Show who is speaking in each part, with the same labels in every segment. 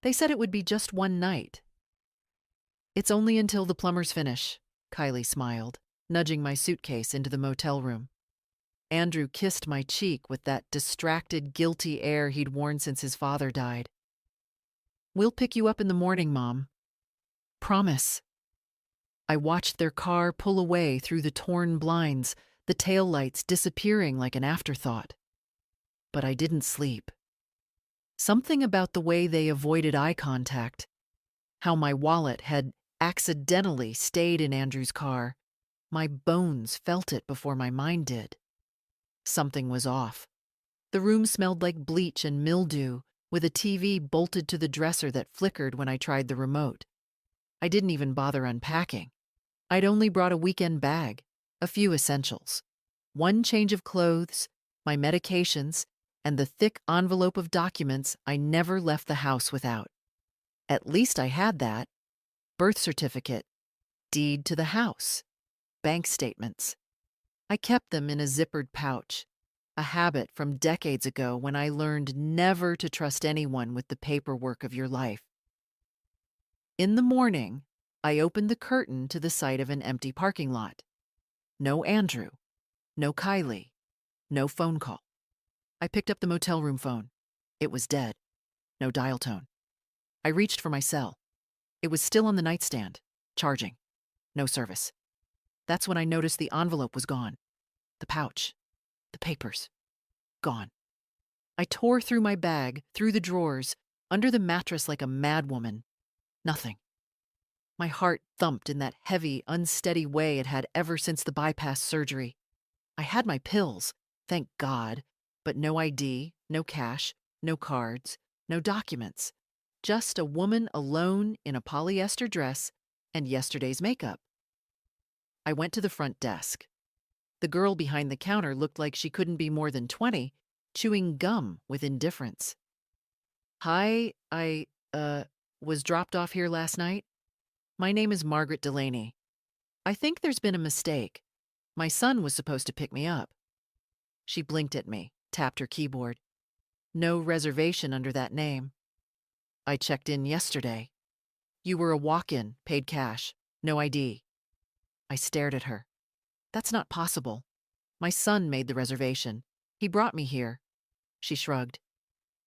Speaker 1: They said it would be just one night. It's only until the plumbers finish, Kylie smiled, nudging my suitcase into the motel room. Andrew kissed my cheek with that distracted, guilty air he'd worn since his father died. We'll pick you up in the morning, Mom. Promise. I watched their car pull away through the torn blinds, the taillights disappearing like an afterthought. But I didn't sleep. Something about the way they avoided eye contact, how my wallet had accidentally stayed in Andrew's car, my bones felt it before my mind did. Something was off. The room smelled like bleach and mildew, with a TV bolted to the dresser that flickered when I tried the remote. I didn't even bother unpacking. I'd only brought a weekend bag, a few essentials, one change of clothes, my medications, and the thick envelope of documents I never left the house without. At least I had that. Birth certificate, deed to the house, bank statements. I kept them in a zippered pouch, a habit from decades ago when I learned never to trust anyone with the paperwork of your life. In the morning, I opened the curtain to the sight of an empty parking lot. No Andrew, no Kylie, no phone call. I picked up the motel room phone. It was dead. No dial tone. I reached for my cell. It was still on the nightstand, charging. No service. That's when I noticed the envelope was gone. The pouch. The papers. Gone. I tore through my bag, through the drawers, under the mattress like a madwoman. Nothing. My heart thumped in that heavy, unsteady way it had ever since the bypass surgery. I had my pills, thank God, but no ID, no cash, no cards, no documents. Just a woman alone in a polyester dress and yesterday's makeup. I went to the front desk. The girl behind the counter looked like she couldn't be more than 20, chewing gum with indifference. Hi, I was dropped off here last night. My name is Margaret Delaney. I think there's been a mistake. My son was supposed to pick me up. She blinked at me, tapped her keyboard. No reservation under that name. I checked in yesterday. You were a walk-in, paid cash, no ID. I stared at her. That's not possible. My son made the reservation. He brought me here. She shrugged.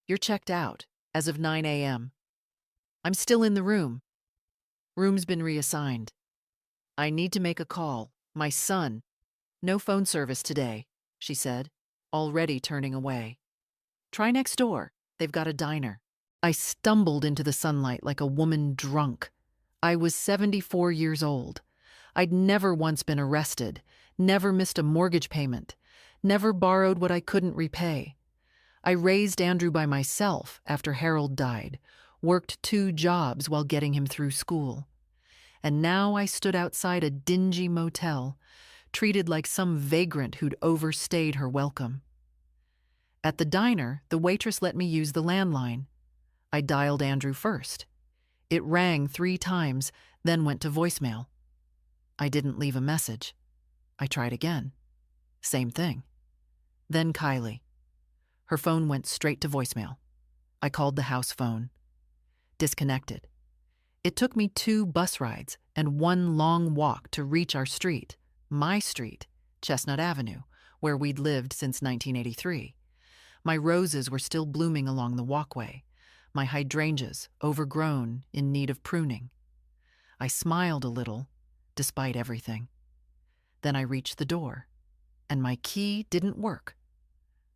Speaker 1: You're checked out, as of 9 a.m. I'm still in the room. Room's been reassigned. I need to make a call. My son. No phone service today, she said, already turning away. Try next door. They've got a diner. I stumbled into the sunlight like a woman drunk. I was 74 years old. I'd never once been arrested, never missed a mortgage payment, never borrowed what I couldn't repay. I raised Andrew by myself after Harold died, worked 2 jobs while getting him through school. And now I stood outside a dingy motel, treated like some vagrant who'd overstayed her welcome. At the diner, the waitress let me use the landline. I dialed Andrew first. It rang 3 times, then went to voicemail. I didn't leave a message. I tried again. Same thing. Then Kylie. Her phone went straight to voicemail. I called the house phone. Disconnected. It took me 2 bus rides and 1 long walk to reach our street, my street, Chestnut Avenue, where we'd lived since 1983. My roses were still blooming along the walkway, my hydrangeas overgrown, in need of pruning. I smiled a little, despite everything. Then I reached the door, and my key didn't work.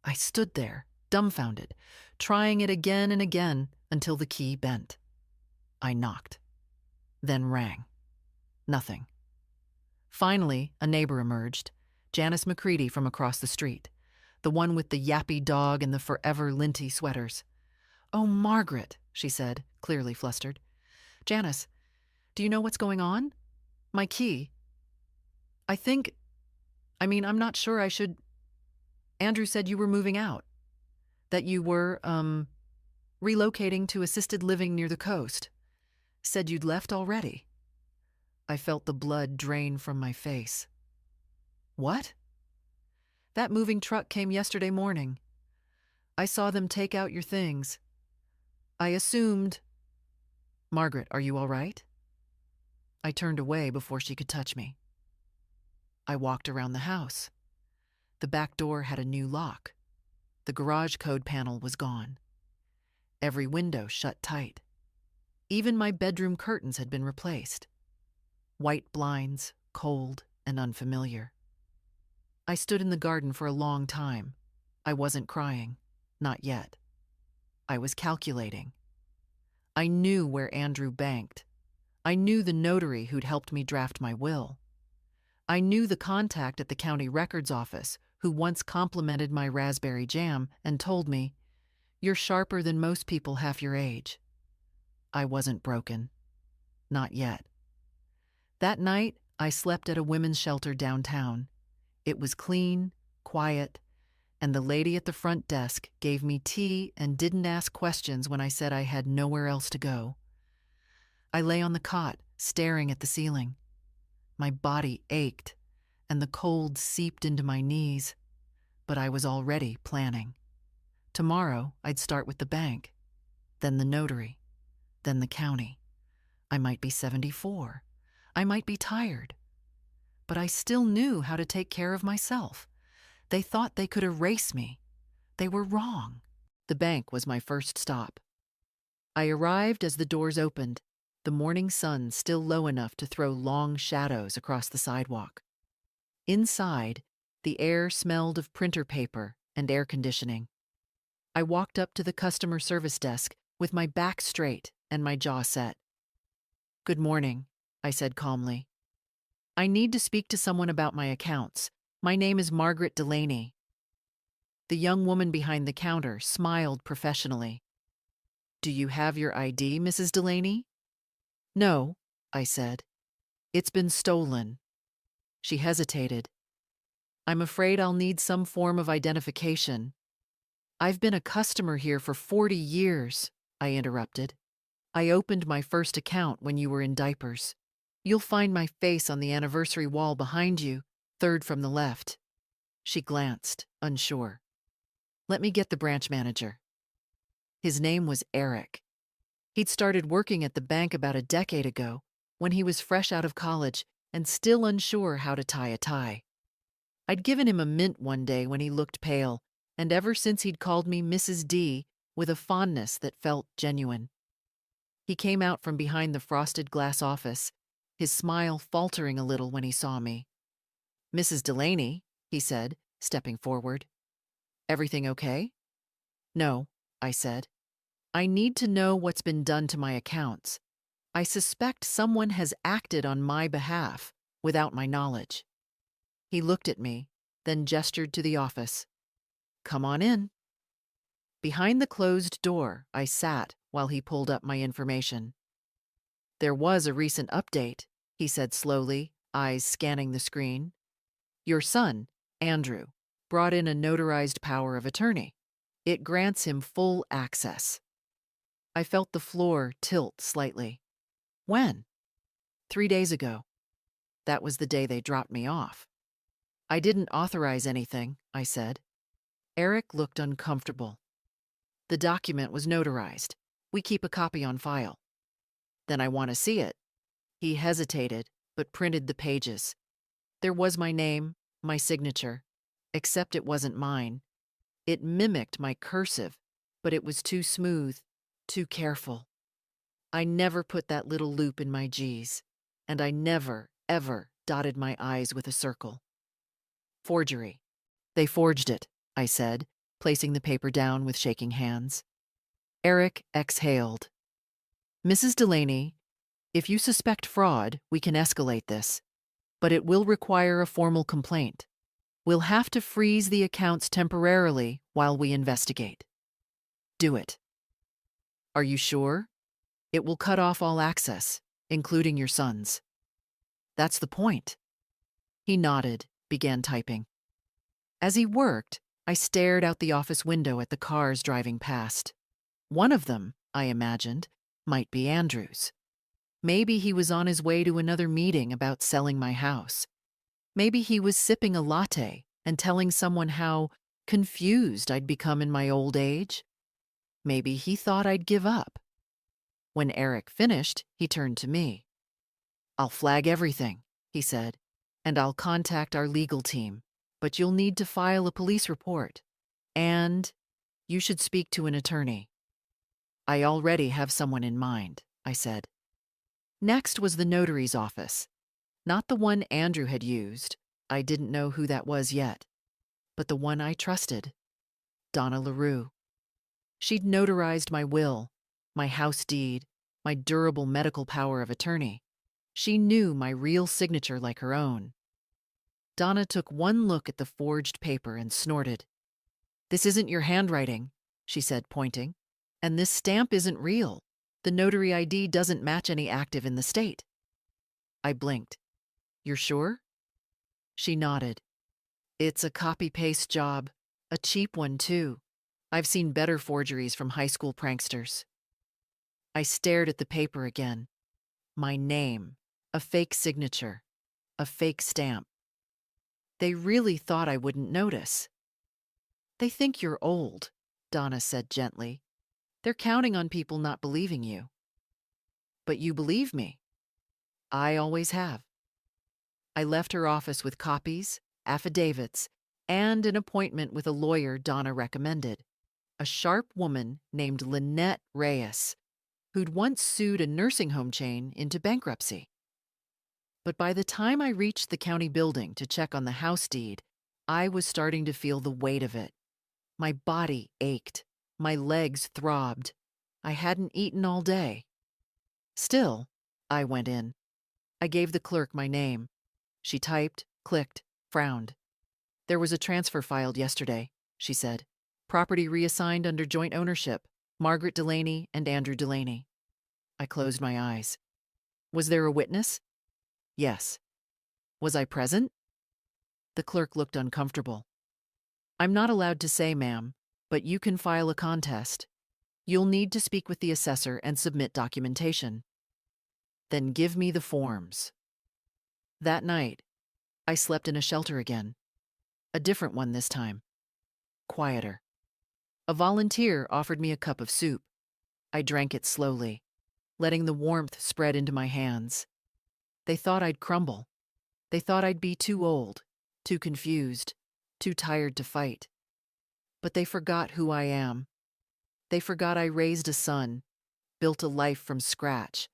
Speaker 1: I stood there, dumbfounded, trying it again and again until the key bent. I knocked, then rang. Nothing. Finally, a neighbor emerged, Janice McCready from across the street, the one with the yappy dog and the forever linty sweaters. "Oh, Margaret," she said, clearly flustered. "Janice, do you know what's going on? My key. I'm not sure I should. Andrew said you were moving out, that you were, relocating to assisted living near the coast. Said you'd left already." I felt the blood drain from my face. "What?" "That moving truck came yesterday morning. I saw them take out your things. I assumed Margaret, are you all right? I turned away before she could touch me. I walked around the house. The back door had a new lock. The garage code panel was gone. Every window shut tight. Even my bedroom curtains had been replaced. White blinds, cold and unfamiliar. I stood in the garden for a long time. I wasn't crying. Not yet. I was calculating. I knew where Andrew banked. I knew the notary who'd helped me draft my will. I knew the contact at the county records office who once complimented my raspberry jam and told me, "You're sharper than most people half your age." I wasn't broken. Not yet. That night, I slept at a women's shelter downtown. It was clean, quiet, and the lady at the front desk gave me tea and didn't ask questions when I said I had nowhere else to go. I lay on the cot, staring at the ceiling. My body ached, and the cold seeped into my knees, but I was already planning. Tomorrow, I'd start with the bank, then the notary, then the county. I might be 74. I might be tired. But I still knew how to take care of myself. They thought they could erase me. They were wrong. The bank was my first stop. I arrived as the doors opened, the morning sun still low enough to throw long shadows across the sidewalk. Inside, the air smelled of printer paper and air conditioning. I walked up to the customer service desk with my back straight and my jaw set. "Good morning," I said calmly. "I need to speak to someone about my accounts. My name is Margaret Delaney." The young woman behind the counter smiled professionally. "Do you have your ID, Mrs. Delaney?" "No," I said. "It's been stolen." She hesitated. "I'm afraid I'll need some form of identification." "I've been a customer here for 40 years, I interrupted. "I opened my first account when you were in diapers. You'll find my face on the anniversary wall behind you, third from the left." She glanced, unsure. "Let me get the branch manager." His name was Eric. He'd started working at the bank about a decade ago, when he was fresh out of college and still unsure how to tie a tie. I'd given him a mint one day when he looked pale, and ever since he'd called me Mrs. D with a fondness that felt genuine. He came out from behind the frosted glass office, his smile faltering a little when he saw me. "Mrs. Delaney," he said, stepping forward. "Everything okay?" "No," I said. "I need to know what's been done to my accounts. I suspect someone has acted on my behalf without my knowledge." He looked at me, then gestured to the office. "Come on in." Behind the closed door, I sat while he pulled up my information. "There was a recent update," he said slowly, eyes scanning the screen. "Your son, Andrew, brought in a notarized power of attorney. It grants him full access." I felt the floor tilt slightly. "When?" "3 days ago. That was the day they dropped me off." "I didn't authorize anything," I said. Eric looked uncomfortable. "The document was notarized. We keep a copy on file." "Then I want to see it." He hesitated, but printed the pages. There was my name, my signature, except it wasn't mine. It mimicked my cursive, but it was too smooth, too careful. I never put that little loop in my G's, and I never, ever dotted my I's with a circle. "Forgery." "They forged it," I said, placing the paper down with shaking hands. Eric exhaled. "Mrs. Delaney, if you suspect fraud, we can escalate this, but it will require a formal complaint. We'll have to freeze the accounts temporarily while we investigate." "Do it." "Are you sure?" "It will cut off all access, including your son's." "That's the point." He nodded, began typing. As he worked, I stared out the office window at the cars driving past. One of them, I imagined, might be Andrew's. Maybe he was on his way to another meeting about selling my house. Maybe he was sipping a latte and telling someone how confused I'd become in my old age. Maybe he thought I'd give up. When Eric finished, he turned to me. "I'll flag everything," he said, "and I'll contact our legal team, but you'll need to file a police report. And you should speak to an attorney." "I already have someone in mind," I said. Next was the notary's office. Not the one Andrew had used. I didn't know who that was yet. But the one I trusted. Donna LaRue. She'd notarized my will, my house deed, my durable medical power of attorney. She knew my real signature like her own. Donna took one look at the forged paper and snorted. "This isn't your handwriting," she said, pointing. "And this stamp isn't real. The notary ID doesn't match any active in the state." I blinked. "You're sure?" She nodded. "It's a copy-paste job. A cheap one, too. I've seen better forgeries from high school pranksters." I stared at the paper again. My name, a fake signature, a fake stamp. They really thought I wouldn't notice. "They think you're old," Donna said gently. "They're counting on people not believing you." "But you believe me." "I always have." I left her office with copies, affidavits, and an appointment with a lawyer Donna recommended, a sharp woman named Lynette Reyes, who'd once sued a nursing home chain into bankruptcy. But by the time I reached the county building to check on the house deed, I was starting to feel the weight of it. My body ached. My legs throbbed. I hadn't eaten all day. Still, I went in. I gave the clerk my name. She typed, clicked, frowned. "There was a transfer filed yesterday," she said. "Property reassigned under joint ownership, Margaret Delaney and Andrew Delaney." I closed my eyes. "Was there a witness?" "Yes." "Was I present?" The clerk looked uncomfortable. "I'm not allowed to say, ma'am, but you can file a contest. You'll need to speak with the assessor and submit documentation." "Then give me the forms." That night, I slept in a shelter again. A different one this time. Quieter. A volunteer offered me a cup of soup. I drank it slowly, letting the warmth spread into my hands. They thought I'd crumble. They thought I'd be too old, too confused, too tired to fight. But they forgot who I am. They forgot I raised a son, built a life from scratch,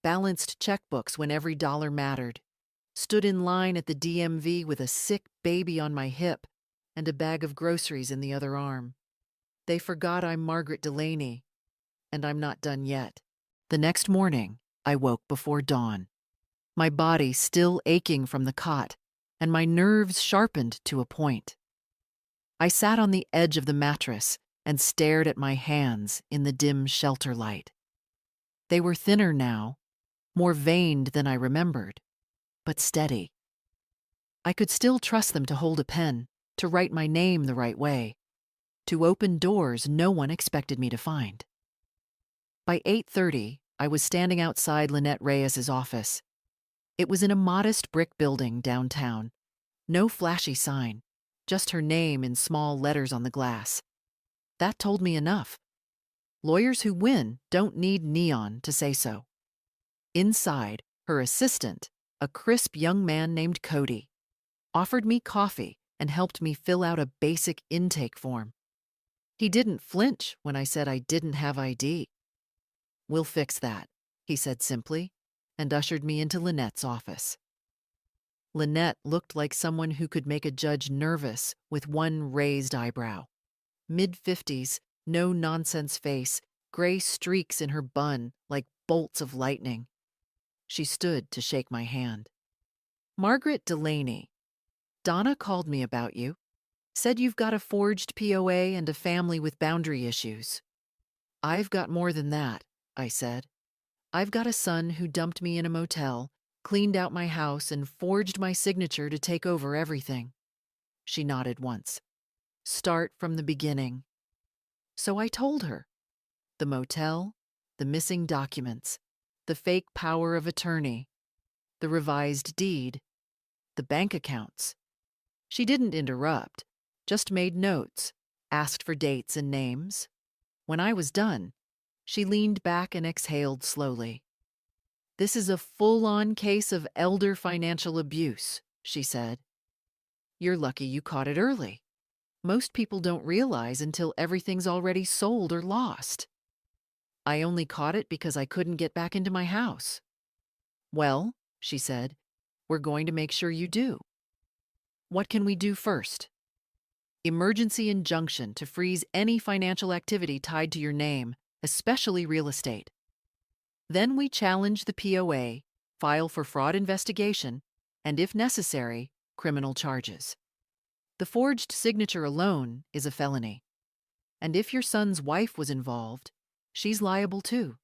Speaker 1: balanced checkbooks when every dollar mattered, stood in line at the DMV with a sick baby on my hip and a bag of groceries in the other arm. They forgot I'm Margaret Delaney, and I'm not done yet. The next morning, I woke before dawn, my body still aching from the cot, and my nerves sharpened to a point. I sat on the edge of the mattress and stared at my hands in the dim shelter light. They were thinner now, more veined than I remembered, but steady. I could still trust them to hold a pen, to write my name the right way, to open doors no one expected me to find. By 8:30, I was standing outside Lynette Reyes's office. It was in a modest brick building downtown. No flashy sign, just her name in small letters on the glass. That told me enough. Lawyers who win don't need neon to say so. Inside, her assistant, a crisp young man named Cody, offered me coffee and helped me fill out a basic intake form. He didn't flinch when I said I didn't have ID. "We'll fix that," he said simply, and ushered me into Lynette's office. Lynette looked like someone who could make a judge nervous with one raised eyebrow. Mid-50s, no-nonsense face, gray streaks in her bun like bolts of lightning. She stood to shake my hand. "Margaret Delaney, Donna called me about you. Said you've got a forged POA and a family with boundary issues." "I've got more than that," I said. "I've got a son who dumped me in a motel, cleaned out my house, and forged my signature to take over everything." She nodded once. "Start from the beginning." So I told her. The motel, the missing documents, the fake power of attorney, the revised deed, the bank accounts. She didn't interrupt, just made notes, asked for dates and names. When I was done, She leaned back and exhaled slowly. "This is a full-on case of elder financial abuse," she said. "You're lucky you caught it early. Most people don't realize until everything's already sold or lost. I only caught it because I couldn't get back into my house." "Well," she said, "we're going to make sure you do. What can we do first?" "Emergency injunction to freeze any financial activity tied to your name, especially real estate. Then we challenge the POA, file for fraud investigation, and if necessary, criminal charges. The forged signature alone is a felony. And if your son's wife was involved, she's liable too."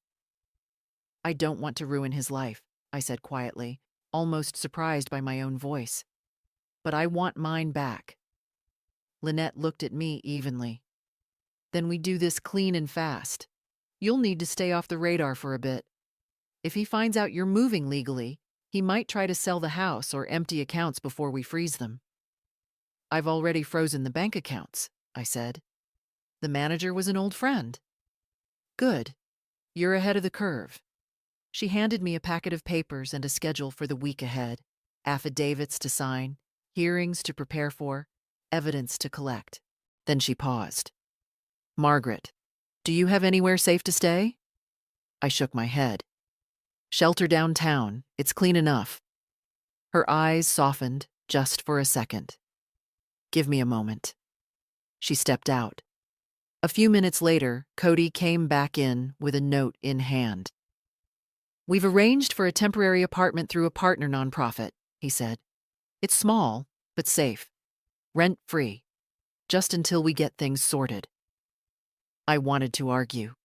Speaker 1: "I don't want to ruin his life," I said quietly, almost surprised by my own voice. "But I want mine back." Lynette looked at me evenly. "Then we do this clean and fast. You'll need to stay off the radar for a bit. If he finds out you're moving legally, he might try to sell the house or empty accounts before we freeze them." "I've already frozen the bank accounts," I said. "The manager was an old friend." "Good. You're ahead of the curve." She handed me a packet of papers and a schedule for the week ahead: affidavits to sign, hearings to prepare for, evidence to collect. Then she paused. "Margaret, do you have anywhere safe to stay?" I shook my head. "Shelter downtown. It's clean enough." Her eyes softened just for a second. "Give me a moment." She stepped out. A few minutes later, Cody came back in with a note in hand. "We've arranged for a temporary apartment through a partner nonprofit," he said. "It's small, but safe. Rent-free. Just until we get things sorted." I wanted to argue.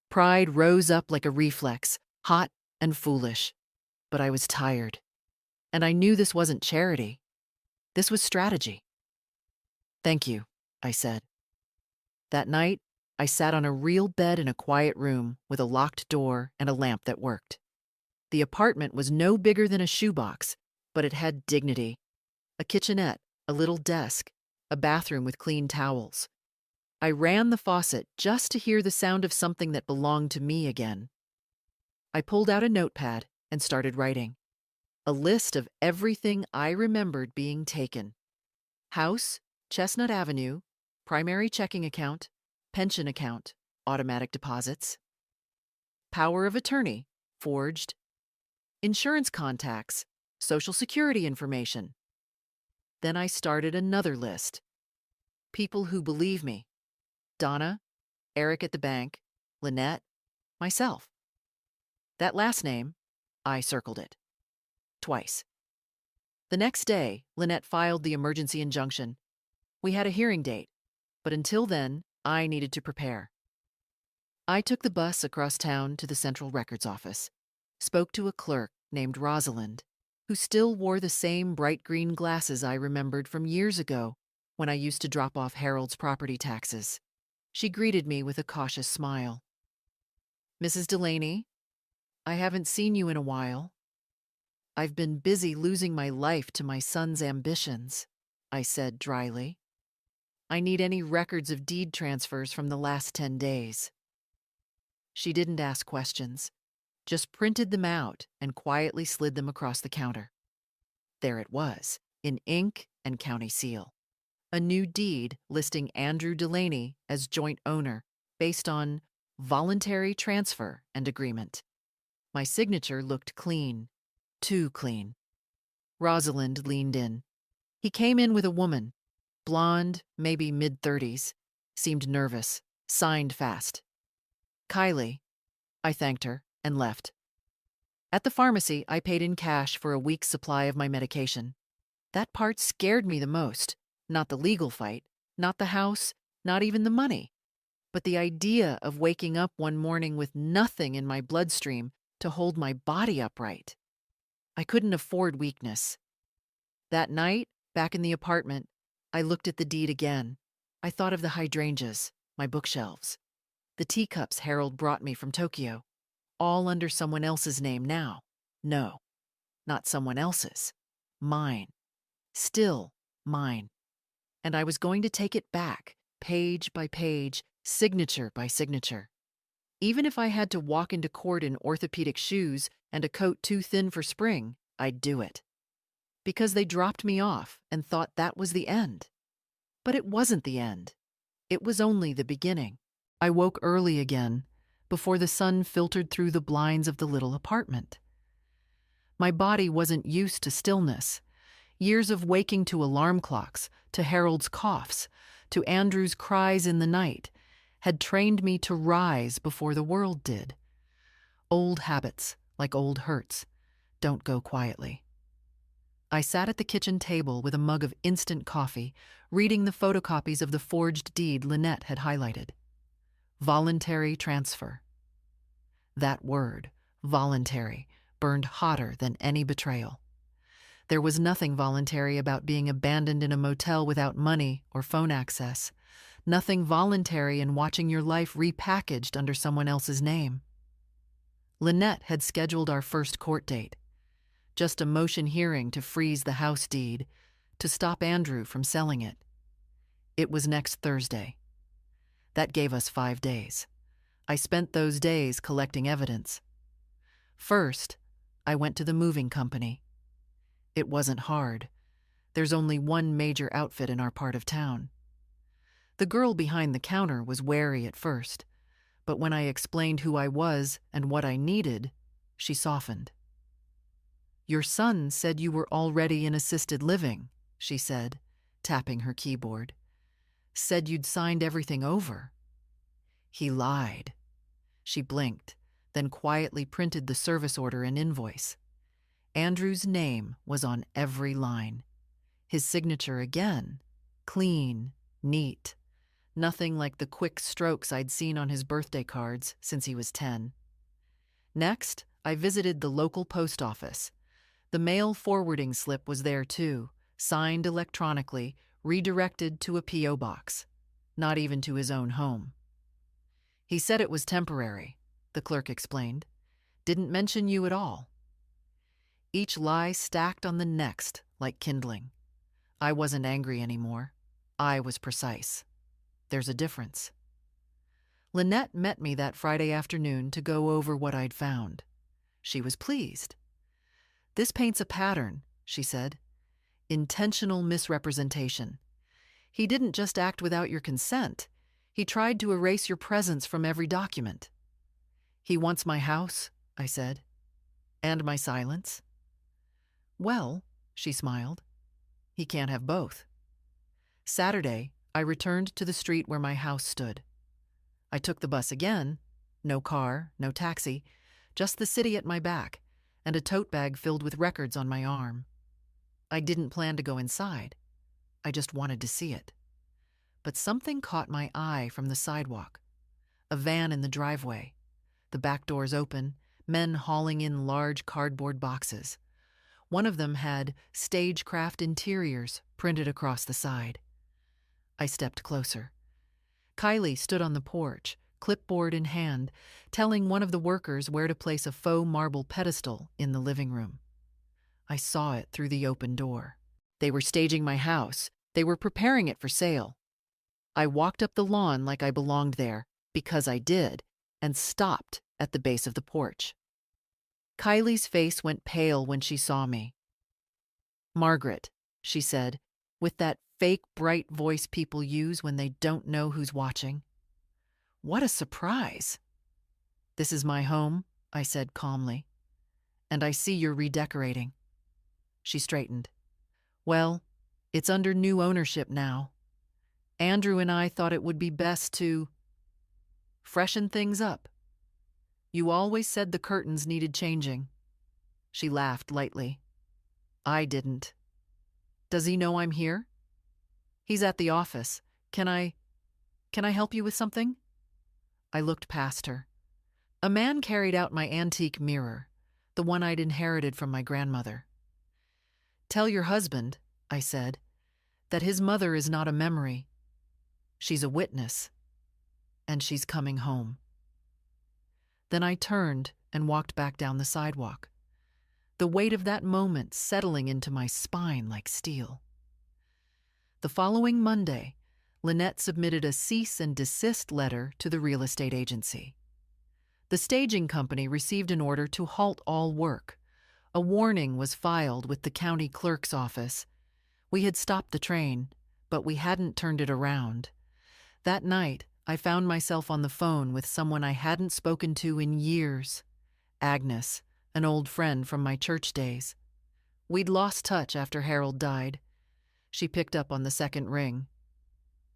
Speaker 1: Pride rose up like a reflex, hot and foolish. But I was tired. And I knew this wasn't charity. This was strategy. "Thank you," I said. That night, I sat on a real bed in a quiet room with a locked door and a lamp that worked. The apartment was no bigger than a shoebox, but it had dignity. A kitchenette, a little desk, a bathroom with clean towels. I ran the faucet just to hear the sound of something that belonged to me again. I pulled out a notepad and started writing. A list of everything I remembered being taken. House, Chestnut Avenue, primary checking account, pension account, automatic deposits. Power of attorney, forged. Insurance contacts, social security information. Then I started another list. People who believe me. Donna, Eric at the bank, Lynette, myself. That last name, I circled it. Twice. The next day, Lynette filed the emergency injunction. We had a hearing date, but until then, I needed to prepare. I took the bus across town to the Central Records office, spoke to a clerk named Rosalind, who still wore the same bright green glasses I remembered from years ago when I used to drop off Harold's property taxes. She greeted me with a cautious smile. "Mrs. Delaney, I haven't seen you in a while." "I've been busy losing my life to my son's ambitions," I said dryly. "I need any records of deed transfers from the last 10 days." She didn't ask questions, just printed them out and quietly slid them across the counter. There it was, in ink and county seal. A new deed listing Andrew Delaney as joint owner based on voluntary transfer and agreement. My signature looked clean, too clean. Rosalind leaned in. He came in with a woman, blonde, maybe mid-30s, seemed nervous, signed fast. "Kylie." I thanked her and left. At the pharmacy, I paid in cash for a week's supply of my medication. That part scared me the most. Not the legal fight, not the house, not even the money, but the idea of waking up one morning with nothing in my bloodstream to hold my body upright. I couldn't afford weakness. That night, back in the apartment, I looked at the deed again. I thought of the hydrangeas, my bookshelves, the teacups Harold brought me from Tokyo, all under someone else's name now. No, not someone else's. Mine. Still mine. And I was going to take it back, page by page, signature by signature. Even if I had to walk into court in orthopedic shoes and a coat too thin for spring, I'd do it. Because they dropped me off and thought that was the end. But it wasn't the end. It was only the beginning. I woke early again, before the sun filtered through the blinds of the little apartment. My body wasn't used to stillness. Years of waking to alarm clocks, to Harold's coughs, to Andrew's cries in the night, had trained me to rise before the world did. Old habits, like old hurts, don't go quietly. I sat at the kitchen table with a mug of instant coffee, reading the photocopies of the forged deed Lynette had highlighted. Voluntary transfer. That word, voluntary, burned hotter than any betrayal. There was nothing voluntary about being abandoned in a motel without money or phone access. Nothing voluntary in watching your life repackaged under someone else's name. Lynette had scheduled our first court date. Just a motion hearing to freeze the house deed, to stop Andrew from selling it. It was next Thursday. That gave us 5 days. I spent those days collecting evidence. First, I went to the moving company. It wasn't hard. There's only one major outfit in our part of town. The girl behind the counter was wary at first, but when I explained who I was and what I needed, she softened. "Your son said you were already in assisted living," she said, tapping her keyboard. "Said you'd signed everything over." "He lied." She blinked, then quietly printed the service order and invoice. Andrew's name was on every line. His signature again, clean, neat, nothing like the quick strokes I'd seen on his birthday cards since he was 10. Next, I visited the local post office. The mail forwarding slip was there too, signed electronically, redirected to a P.O. box, not even to his own home. "He said it was temporary," the clerk explained. "Didn't mention you at all." Each lie stacked on the next like kindling. I wasn't angry anymore. I was precise. There's a difference. Lynette met me that Friday afternoon to go over what I'd found. She was pleased. "This paints a pattern," she said. "Intentional misrepresentation. He didn't just act without your consent. He tried to erase your presence from every document." "He wants my house," I said. "And my silence." "Well," she smiled, "he can't have both." Saturday, I returned to the street where my house stood. I took the bus again. No car, no taxi, just the city at my back, and a tote bag filled with records on my arm. I didn't plan to go inside. I just wanted to see it. But something caught my eye from the sidewalk. A van in the driveway. The back doors open, men hauling in large cardboard boxes. One of them had "Stagecraft Interiors" printed across the side. I stepped closer. Kylie stood on the porch, clipboard in hand, telling one of the workers where to place a faux marble pedestal in the living room. I saw it through the open door. They were staging my house. They were preparing it for sale. I walked up the lawn like I belonged there, because I did, and stopped at the base of the porch. Kylie's face went pale when she saw me. "Margaret," she said, with that fake bright voice people use when they don't know who's watching. "What a surprise." "This is my home," I said calmly. "And I see you're redecorating." She straightened. "Well, it's under new ownership now. Andrew and I thought it would be best to freshen things up. You always said the curtains needed changing." She laughed lightly. "I didn't." "Does he know I'm here?" "He's at the office. Can I help you with something?" I looked past her. A man carried out my antique mirror, the one I'd inherited from my grandmother. "Tell your husband," I said, "that his mother is not a memory. She's a witness, and she's coming home." Then I turned and walked back down the sidewalk, the weight of that moment settling into my spine like steel. The following Monday, Lynette submitted a cease and desist letter to the real estate agency. The staging company received an order to halt all work. A warning was filed with the county clerk's office. We had stopped the train, but we hadn't turned it around. That night, I found myself on the phone with someone I hadn't spoken to in years. Agnes, an old friend from my church days. We'd lost touch after Harold died. She picked up on the second ring.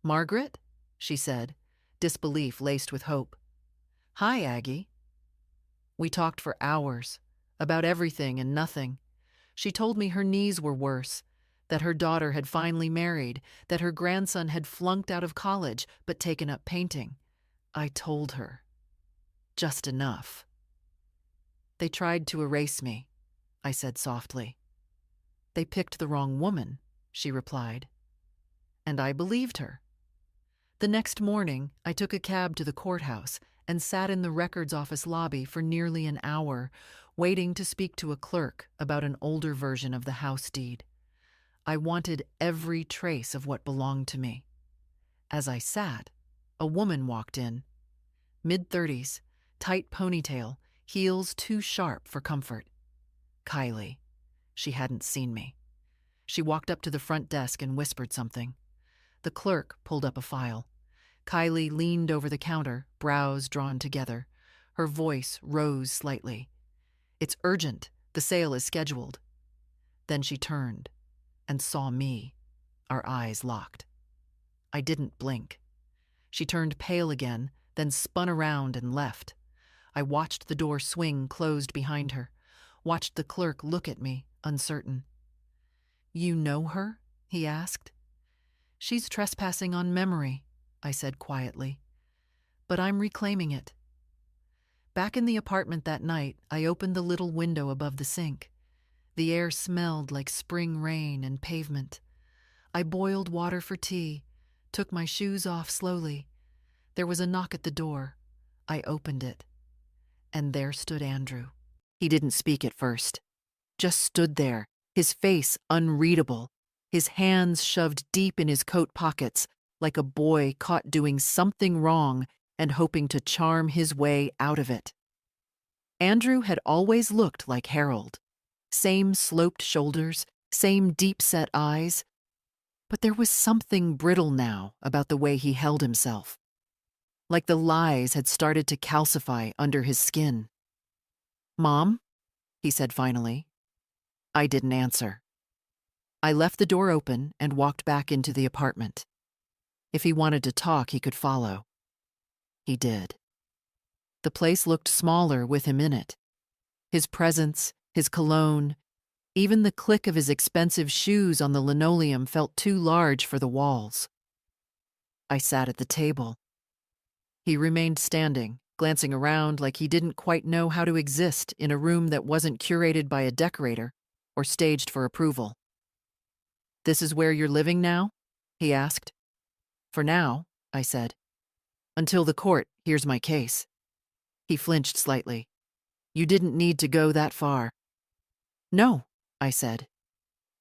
Speaker 1: "Margaret?" she said, disbelief laced with hope. "Hi, Aggie." We talked for hours, about everything and nothing. She told me her knees were worse, that her daughter had finally married, that her grandson had flunked out of college but taken up painting. I told her. Just enough. "They tried to erase me," I said softly. "They picked the wrong woman," she replied. And I believed her. The next morning, I took a cab to the courthouse and sat in the records office lobby for nearly an hour, waiting to speak to a clerk about an older version of the house deed. I wanted every trace of what belonged to me. As I sat, a woman walked in. Mid-30s, tight ponytail, heels too sharp for comfort. Kylie. She hadn't seen me. She walked up to the front desk and whispered something. The clerk pulled up a file. Kylie leaned over the counter, brows drawn together. Her voice rose slightly. "It's urgent. The sale is scheduled." Then she turned and saw me. Our eyes locked. I didn't blink. She turned pale again, then spun around and left. I watched the door swing closed behind her, watched the clerk look at me, uncertain. "You know her?" he asked. "She's trespassing on memory," I said quietly. "But I'm reclaiming it." Back in the apartment that night, I opened the little window above the sink. The air smelled like spring rain and pavement. I boiled water for tea, took my shoes off slowly. There was a knock at the door. I opened it. And there stood Andrew. He didn't speak at first. Just stood there, his face unreadable, his hands shoved deep in his coat pockets, like a boy caught doing something wrong and hoping to charm his way out of it. Andrew had always looked like Harold. Same sloped shoulders, same deep-set eyes. But there was something brittle now about the way he held himself. Like the lies had started to calcify under his skin. "Mom?" he said finally. I didn't answer. I left the door open and walked back into the apartment. If he wanted to talk, he could follow. He did. The place looked smaller with him in it. His presence, his cologne, even the click of his expensive shoes on the linoleum felt too large for the walls. I sat at the table. He remained standing, glancing around like he didn't quite know how to exist in a room that wasn't curated by a decorator or staged for approval. "This is where you're living now?" he asked. "For now," I said. "Until the court hears my case." He flinched slightly. "You didn't need to go that far." "No," I said.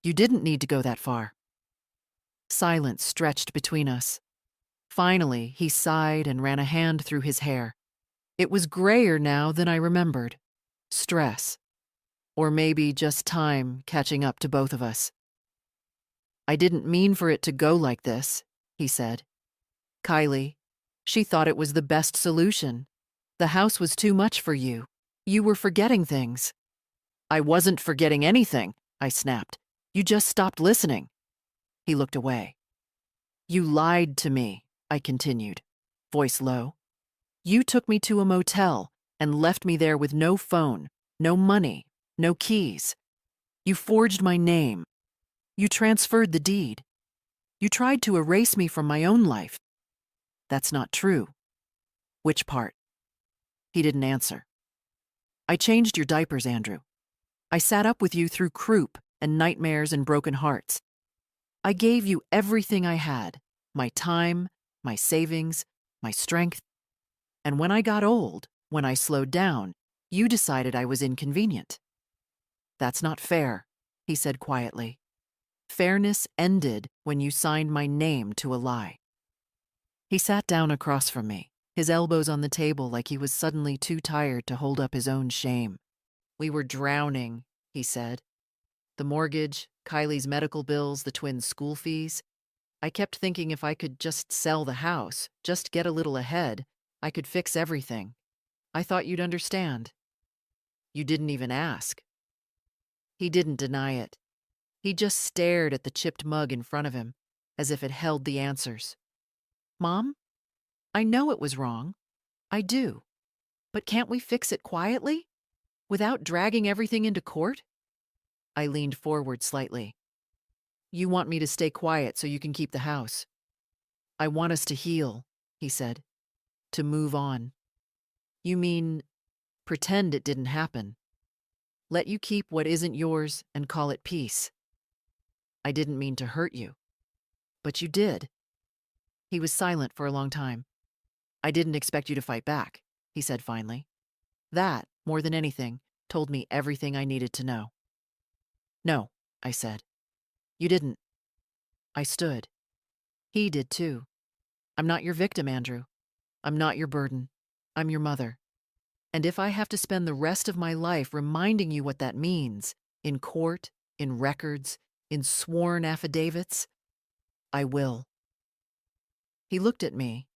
Speaker 1: "You didn't need to go that far." Silence stretched between us. Finally, he sighed and ran a hand through his hair. It was grayer now than I remembered. Stress. Or maybe just time catching up to both of us. "I didn't mean for it to go like this," he said. "Kylie, she thought it was the best solution. The house was too much for you. You were forgetting things." "I wasn't forgetting anything," I snapped. "You just stopped listening." He looked away. "You lied to me," I continued, voice low. "You took me to a motel and left me there with no phone, no money, no keys. You forged my name. You transferred the deed. You tried to erase me from my own life. That's not true." "Which part?" He didn't answer. "I changed your diapers, Andrew. I sat up with you through croup and nightmares and broken hearts. I gave you everything I had, my time, my savings, my strength. And when I got old, when I slowed down, you decided I was inconvenient." "That's not fair," he said quietly. "Fairness ended when you signed my name to a lie." He sat down across from me, his elbows on the table like he was suddenly too tired to hold up his own shame. "We were drowning," he said. "The mortgage, Kylie's medical bills, the twins' school fees. I kept thinking if I could just sell the house, just get a little ahead, I could fix everything. I thought you'd understand. You didn't even ask." He didn't deny it. He just stared at the chipped mug in front of him, as if it held the answers. "Mom, I know it was wrong. I do. But can't we fix it quietly? Without dragging everything into court?" I leaned forward slightly. "You want me to stay quiet so you can keep the house?" "I want us to heal," he said. "To move on." "You mean pretend it didn't happen? Let you keep what isn't yours and call it peace?" "I didn't mean to hurt you." "But you did." He was silent for a long time. "I didn't expect you to fight back," he said finally. That, more than anything, told me everything I needed to know. "No," I said. "You didn't." I stood. He did too. "I'm not your victim, Andrew. I'm not your burden. I'm your mother. And if I have to spend the rest of my life reminding you what that means, in court, in records, in sworn affidavits, I will." He looked at me,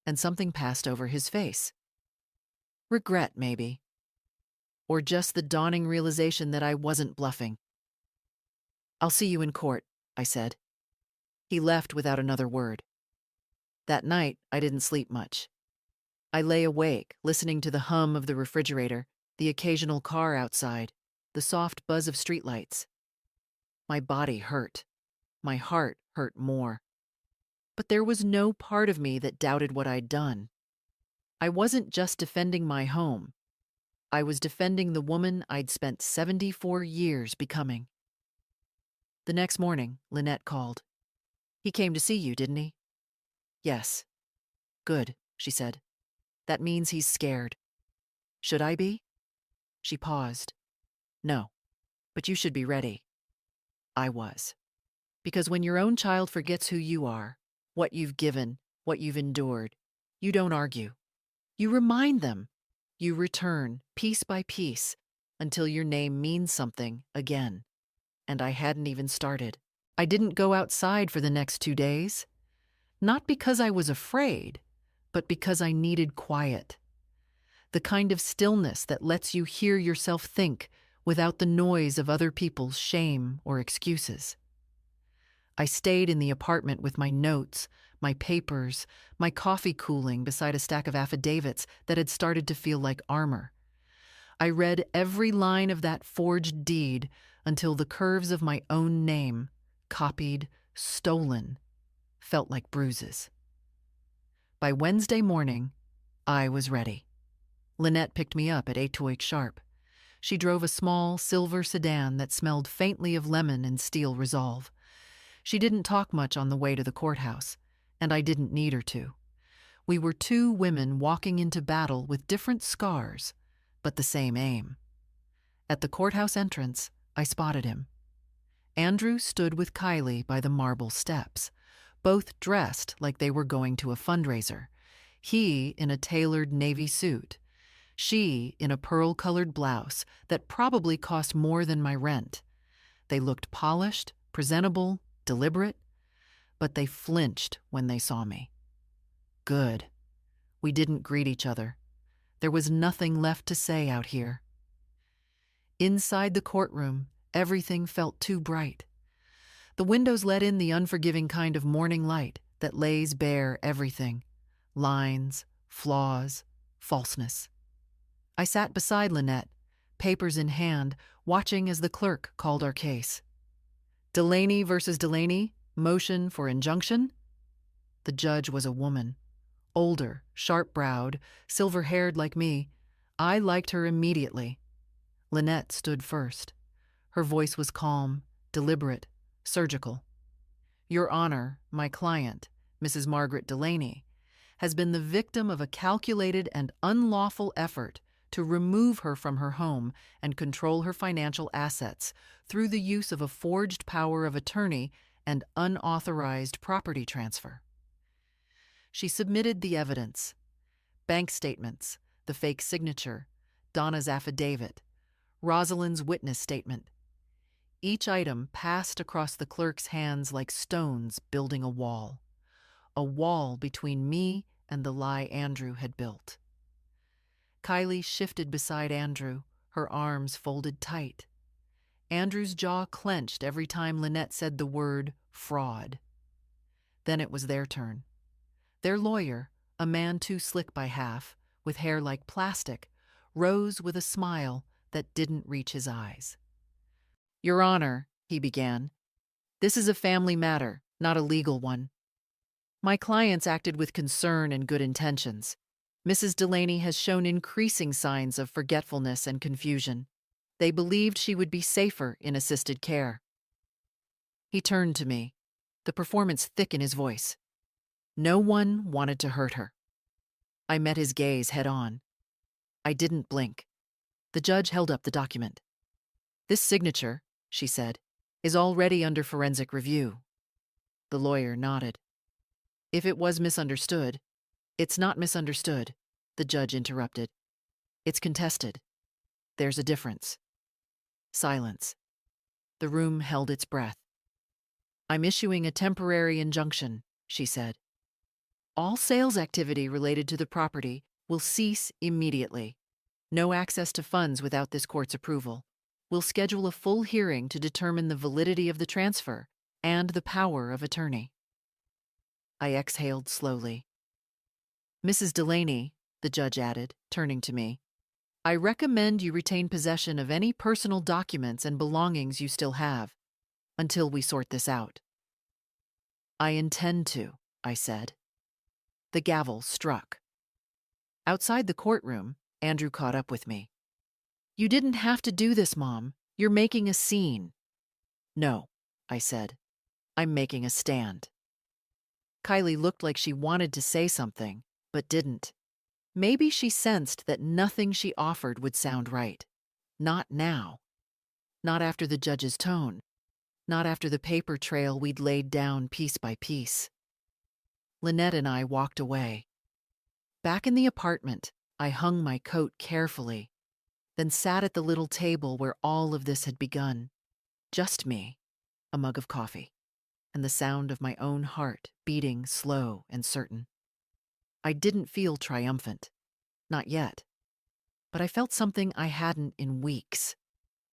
Speaker 1: and something passed over his face. Regret, maybe. Or just the dawning realization that I wasn't bluffing. "I'll see you in court," I said. He left without another word. That night, I didn't sleep much. I lay awake, listening to the hum of the refrigerator, the occasional car outside, the soft buzz of streetlights. My body hurt. My heart hurt more. But there was no part of me that doubted what I'd done. I wasn't just defending my home. I was defending the woman I'd spent 74 years becoming. The next morning, Lynette called. "He came to see you, didn't he?" "Yes." "Good," she said. "That means he's scared." "Should I be?" She paused. "No, but you should be ready." I was. Because when your own child forgets who you are, what you've given, what you've endured, you don't argue. You remind them. You return, piece by piece, until your name means something again. And I hadn't even started. I didn't go outside for the next 2 days. Not because I was afraid, but because I needed quiet. The kind of stillness that lets you hear yourself think without the noise of other people's shame or excuses. I stayed in the apartment with my notes, my papers, my coffee cooling beside a stack of affidavits that had started to feel like armor. I read every line of that forged deed until the curves of my own name, copied, stolen, felt like bruises. By Wednesday morning, I was ready. Lynette picked me up at 8 sharp. She drove a small, silver sedan that smelled faintly of lemon and steel resolve. She didn't talk much on the way to the courthouse, and I didn't need her to. We were 2 women walking into battle with different scars, but the same aim. At the courthouse entrance, I spotted him. Andrew stood with Kylie by the marble steps, both dressed like they were going to a fundraiser. He in a tailored navy suit. She in a pearl-colored blouse that probably cost more than my rent. They looked polished, presentable, deliberate, but they flinched when they saw me. Good. We didn't greet each other. There was nothing left to say out here. Inside the courtroom, everything felt too bright. The windows let in the unforgiving kind of morning light that lays bare everything. Lines, flaws, falseness. I sat beside Lynette, papers in hand, watching as the clerk called our case. Delaney versus Delaney, motion for injunction? The judge was a woman. Older, sharp-browed, silver-haired like me. I liked her immediately. Lynette stood first. Her voice was calm, deliberate, surgical. Your Honor, my client, Mrs. Margaret Delaney, has been the victim of a calculated and unlawful effort to remove her from her home and control her financial assets through the use of a forged power of attorney and unauthorized property transfer. She submitted the evidence. Bank statements, the fake signature, Donna's affidavit, Rosalind's witness statement. Each item passed across the clerk's hands like stones building a wall between me and the lie Andrew had built. Kylie shifted beside Andrew, her arms folded tight. Andrew's jaw clenched every time Lynette said the word fraud. Then it was their turn. Their lawyer, a man too slick by half, with hair like plastic, rose with a smile that didn't reach his eyes. "Your Honor," he began, "this is a family matter, not a legal one. My clients acted with concern and good intentions. Mrs. Delaney has shown increasing signs of forgetfulness and confusion. They believed she would be safer in assisted care." He turned to me, the performance thick in his voice. No one wanted to hurt her. I met his gaze head on. I didn't blink. The judge held up the document. "This signature," she said, "is already under forensic review." The lawyer nodded. "If it was misunderstood—" "It's not misunderstood," the judge interrupted. "It's contested. There's a difference." Silence. The room held its breath. "I'm issuing a temporary injunction," she said. "All sales activity related to the property will cease immediately. No access to funds without this court's approval. We'll schedule a full hearing to determine the validity of the transfer and the power of attorney." I exhaled slowly. "Mrs. Delaney," the judge added, turning to me, "I recommend you retain possession of any personal documents and belongings you still have, until we sort this out." "I intend to," I said. The gavel struck. Outside the courtroom, Andrew caught up with me. "You didn't have to do this, Mom. You're making a scene." "No," I said. "I'm making a stand." Kylie looked like she wanted to say something, but didn't. Maybe she sensed that nothing she offered would sound right. Not now. Not after the judge's tone. Not after the paper trail we'd laid down piece by piece. Lynette and I walked away. Back in the apartment, I hung my coat carefully, then sat at the little table where all of this had begun. Just me, a mug of coffee, and the sound of my own heart beating slow and certain. I didn't feel triumphant. Not yet. But I felt something I hadn't in weeks.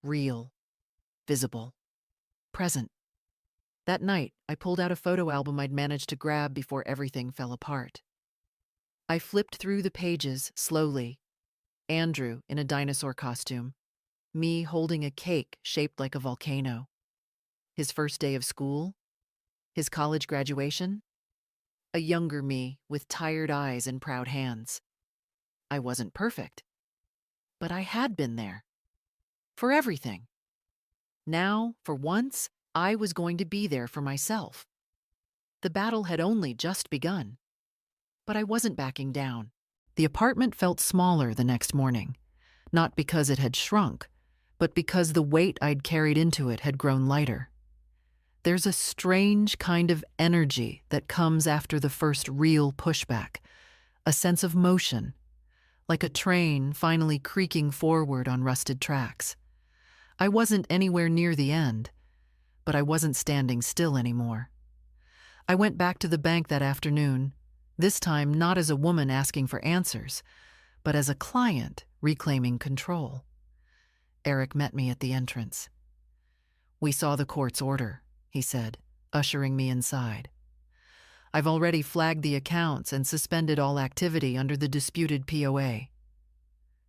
Speaker 1: Real. Visible. Present. That night, I pulled out a photo album I'd managed to grab before everything fell apart. I flipped through the pages slowly. Andrew in a dinosaur costume. Me holding a cake shaped like a volcano. His first day of school. His college graduation. A younger me with tired eyes and proud hands. I wasn't perfect. But I had been there. For everything. Now, for once, I was going to be there for myself. The battle had only just begun. But I wasn't backing down. The apartment felt smaller the next morning, not because it had shrunk, but because the weight I'd carried into it had grown lighter. There's a strange kind of energy that comes after the first real pushback, a sense of motion, like a train finally creaking forward on rusted tracks. I wasn't anywhere near the end, but I wasn't standing still anymore. I went back to the bank that afternoon, this time not as a woman asking for answers, but as a client reclaiming control. Eric met me at the entrance. "We saw the court's order," he said, ushering me inside. "I've already flagged the accounts and suspended all activity under the disputed POA.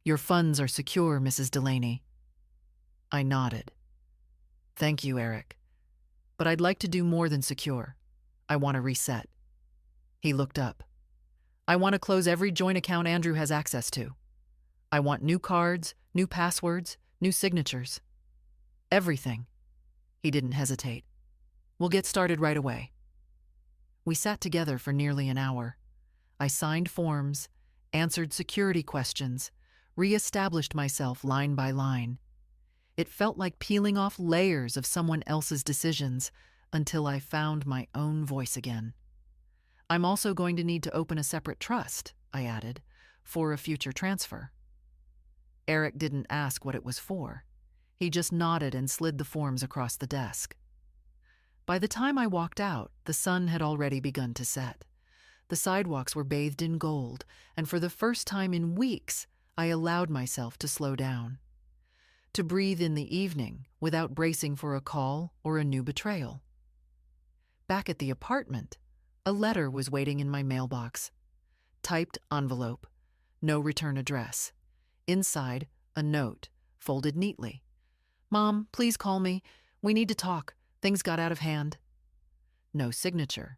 Speaker 1: Your funds are secure, Mrs. Delaney." I nodded. "Thank you, Eric. But I'd like to do more than secure. I want to reset." He looked up. "I want to close every joint account Andrew has access to. I want new cards, new passwords, new signatures. Everything." He didn't hesitate. "We'll get started right away." We sat together for nearly an hour. I signed forms, answered security questions, re-established myself line by line. It felt like peeling off layers of someone else's decisions until I found my own voice again. "I'm also going to need to open a separate trust," I added, for a future transfer. Eric didn't ask what it was for. He just nodded and slid the forms across the desk. By the time I walked out, the sun had already begun to set. The sidewalks were bathed in gold, and for the first time in weeks, I allowed myself to slow down. To breathe in the evening without bracing for a call or a new betrayal. Back at the apartment, a letter was waiting in my mailbox. Typed envelope, no return address. Inside, a note, folded neatly. "Mom, please call me. We need to talk. Things got out of hand." No signature,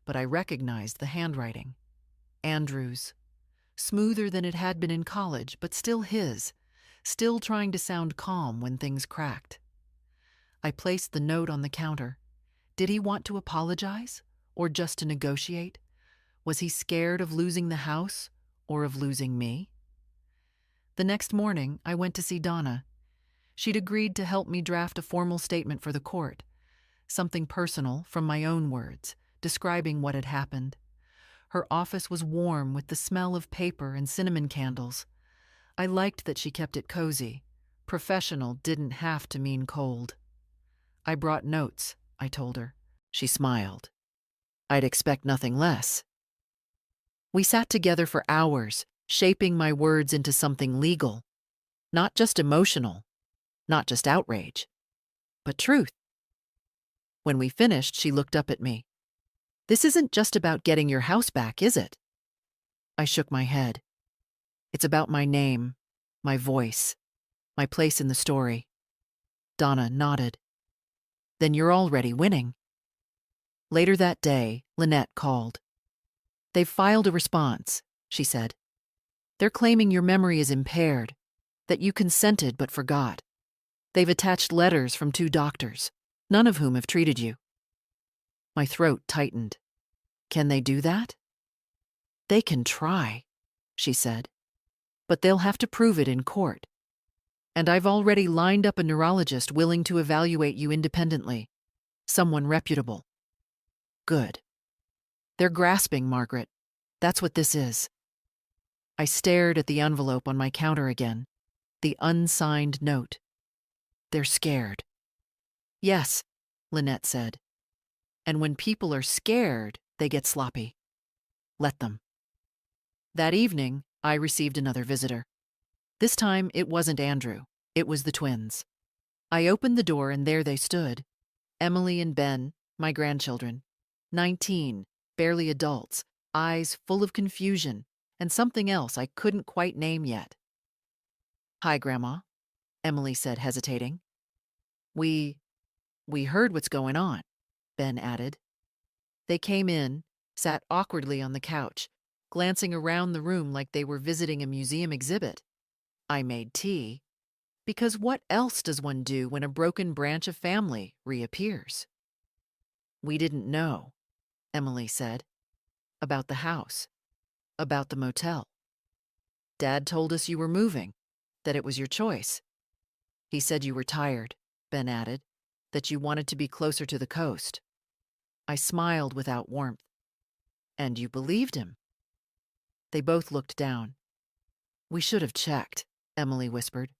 Speaker 1: but I recognized the handwriting. Andrew's. Smoother than it had been in college, but still his. Still trying to sound calm when things cracked. I placed the note on the counter. Did he want to apologize? Or just to negotiate? Was he scared of losing the house or of losing me? The next morning, I went to see Donna. She'd agreed to help me draft a formal statement for the court. Something personal from my own words, describing what had happened. Her office was warm with the smell of paper and cinnamon candles. I liked that she kept it cozy. Professional didn't have to mean cold. "I brought notes," I told her. She smiled. "I'd expect nothing less." We sat together for hours, shaping my words into something legal. Not just emotional, not just outrage, but truth. When we finished, she looked up at me. "This isn't just about getting your house back, is it?" I shook my head. "It's about my name, my voice, my place in the story." Donna nodded. "Then you're already winning." Later that day, Lynette called. "They've filed a response," she said. "They're claiming your memory is impaired, that you consented but forgot. They've attached letters from 2 doctors, none of whom have treated you." My throat tightened. "Can they do that?" "They can try," she said. "But they'll have to prove it in court. And I've already lined up a neurologist willing to evaluate you independently. Someone reputable." "Good." "They're grasping, Margaret. That's what this is." I stared at the envelope on my counter again. The unsigned note. "They're scared." "Yes," Lynette said. "And when people are scared, they get sloppy. Let them." That evening, I received another visitor. This time, it wasn't Andrew. It was the twins. I opened the door and there they stood. Emily and Ben, my grandchildren. 19, barely adults, eyes full of confusion, and something else I couldn't quite name yet. "Hi, Grandma," Emily said, hesitating. We heard what's going on," Ben added. They came in, sat awkwardly on the couch, glancing around the room like they were visiting a museum exhibit. I made tea, because what else does one do when a broken branch of family reappears? "We didn't know," Emily said, "about the house, about the motel. Dad told us you were moving, that it was your choice. He said you were tired," Ben added, "that you wanted to be closer to the coast." I smiled without warmth. "And you believed him?" They both looked down. "We should have checked," Emily whispered.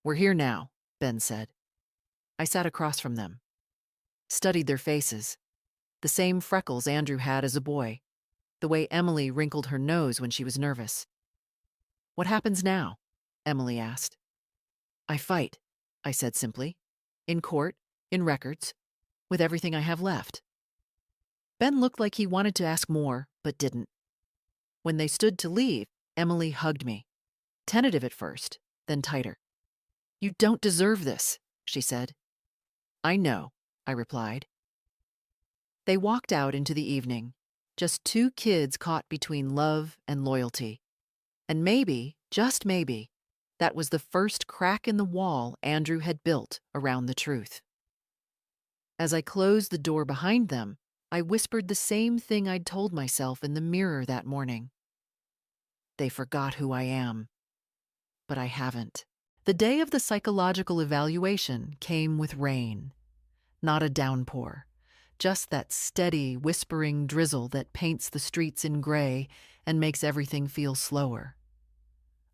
Speaker 1: "We're here now," Ben said. I sat across from them, studied their faces, the same freckles Andrew had as a boy, the way Emily wrinkled her nose when she was nervous. "What happens now?" Emily asked. "I fight," I said simply. "In court, in records, with everything I have left." Ben looked like he wanted to ask more, but didn't. When they stood to leave, Emily hugged me. Tentative at first, then tighter. "You don't deserve this," she said. "I know," I replied. They walked out into the evening, just 2 kids caught between love and loyalty. And maybe, just maybe, that was the first crack in the wall Andrew had built around the truth. As I closed the door behind them, I whispered the same thing I'd told myself in the mirror that morning. They forgot who I am. But I haven't. The day of the psychological evaluation came with rain. Not a downpour, just that steady, whispering drizzle that paints the streets in gray and makes everything feel slower.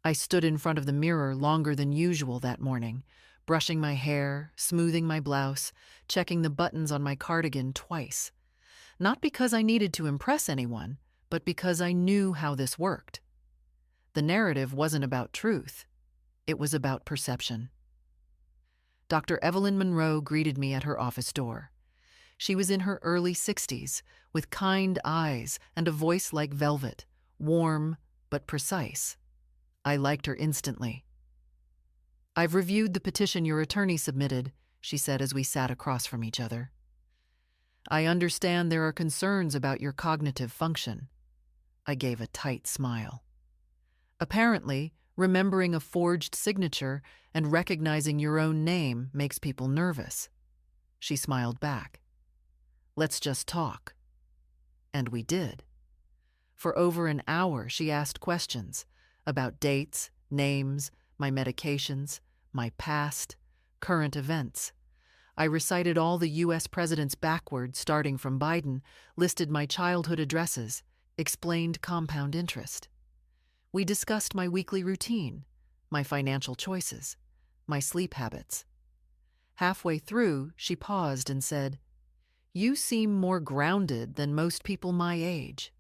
Speaker 1: I stood in front of the mirror longer than usual that morning, brushing my hair, smoothing my blouse, checking the buttons on my cardigan twice. Not because I needed to impress anyone, but because I knew how this worked. The narrative wasn't about truth. It was about perception. Dr. Evelyn Monroe greeted me at her office door. She was in her early 60s, with kind eyes and a voice like velvet, warm but precise. I liked her instantly. "I've reviewed the petition your attorney submitted," she said as we sat across from each other. "I understand there are concerns about your cognitive function." I gave a tight smile. "Apparently, remembering a forged signature and recognizing your own name makes people nervous." She smiled back. "Let's just talk." And we did. For over an hour, she asked questions about dates, names, my medications, my past, current events. I recited all the U.S. presidents backwards, starting from Biden, listed my childhood addresses, explained compound interest. We discussed my weekly routine, my financial choices, my sleep habits. Halfway through, she paused and said, "You seem more grounded than most people my age."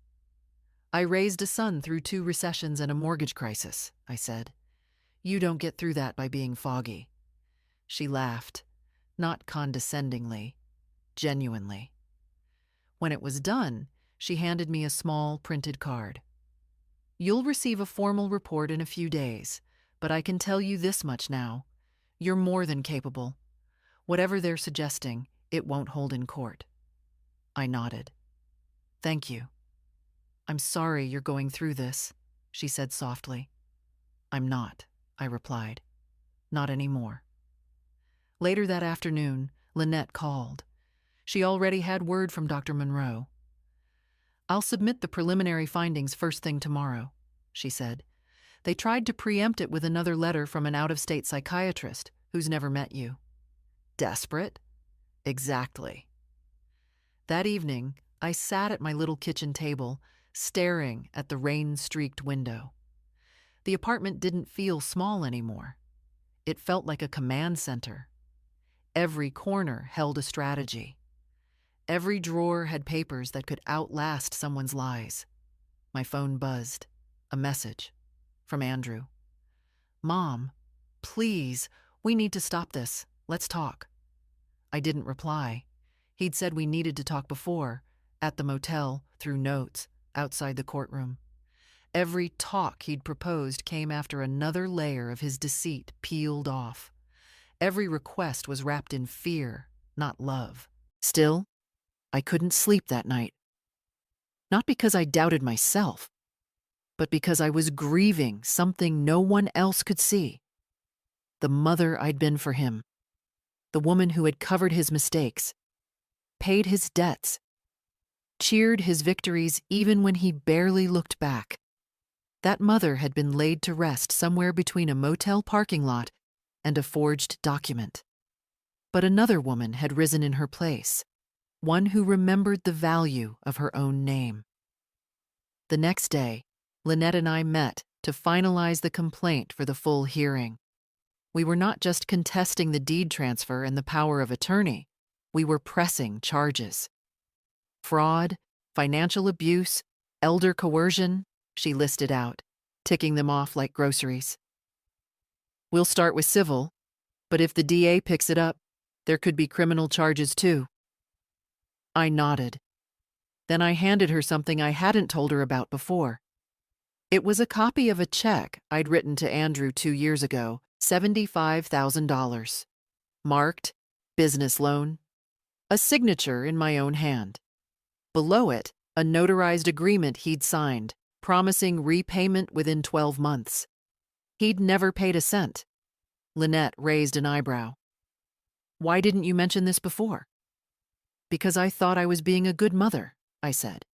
Speaker 1: "I raised a son through 2 recessions and a mortgage crisis," I said. "You don't get through that by being foggy." She laughed, not condescendingly, genuinely. When it was done, she handed me a small printed card. "You'll receive a formal report in a few days, but I can tell you this much now. You're more than capable. Whatever they're suggesting, it won't hold in court." I nodded. "Thank you." "I'm sorry you're going through this," she said softly. "I'm not," I replied. "Not anymore." Later that afternoon, Lynette called. She already had word from Dr. Monroe. "I'll submit the preliminary findings first thing tomorrow," she said. "They tried to preempt it with another letter from an out-of-state psychiatrist who's never met you." Desperate? Exactly. That evening, I sat at my little kitchen table, staring at the rain-streaked window. The apartment didn't feel small anymore. It felt like a command center. Every corner held a strategy. Every drawer had papers that could outlast someone's lies. My phone buzzed. A message from Andrew. "Mom, please, we need to stop this. Let's talk." I didn't reply. He'd said we needed to talk before, at the motel, through notes, outside the courtroom. Every talk he'd proposed came after another layer of his deceit peeled off. Every request was wrapped in fear, not love. Still, I couldn't sleep that night. Not because I doubted myself, but because I was grieving something no one else could see. The mother I'd been for him. The woman who had covered his mistakes, paid his debts, cheered his victories even when he barely looked back. That mother had been laid to rest somewhere between a motel parking lot and a forged document. But another woman had risen in her place, one who remembered the value of her own name. The next day, Lynette and I met to finalize the complaint for the full hearing. We were not just contesting the deed transfer and the power of attorney, we were pressing charges. Fraud, financial abuse, elder coercion, she listed out, ticking them off like groceries. "We'll start with civil, but if the DA picks it up, there could be criminal charges too." I nodded. Then I handed her something I hadn't told her about before. It was a copy of a check I'd written to Andrew 2 years ago, $75,000. Marked, business loan. A signature in my own hand. Below it, a notarized agreement he'd signed, promising repayment within 12 months. He'd never paid a cent. Lynette raised an eyebrow. "Why didn't you mention this before?" "Because I thought I was being a good mother," I said.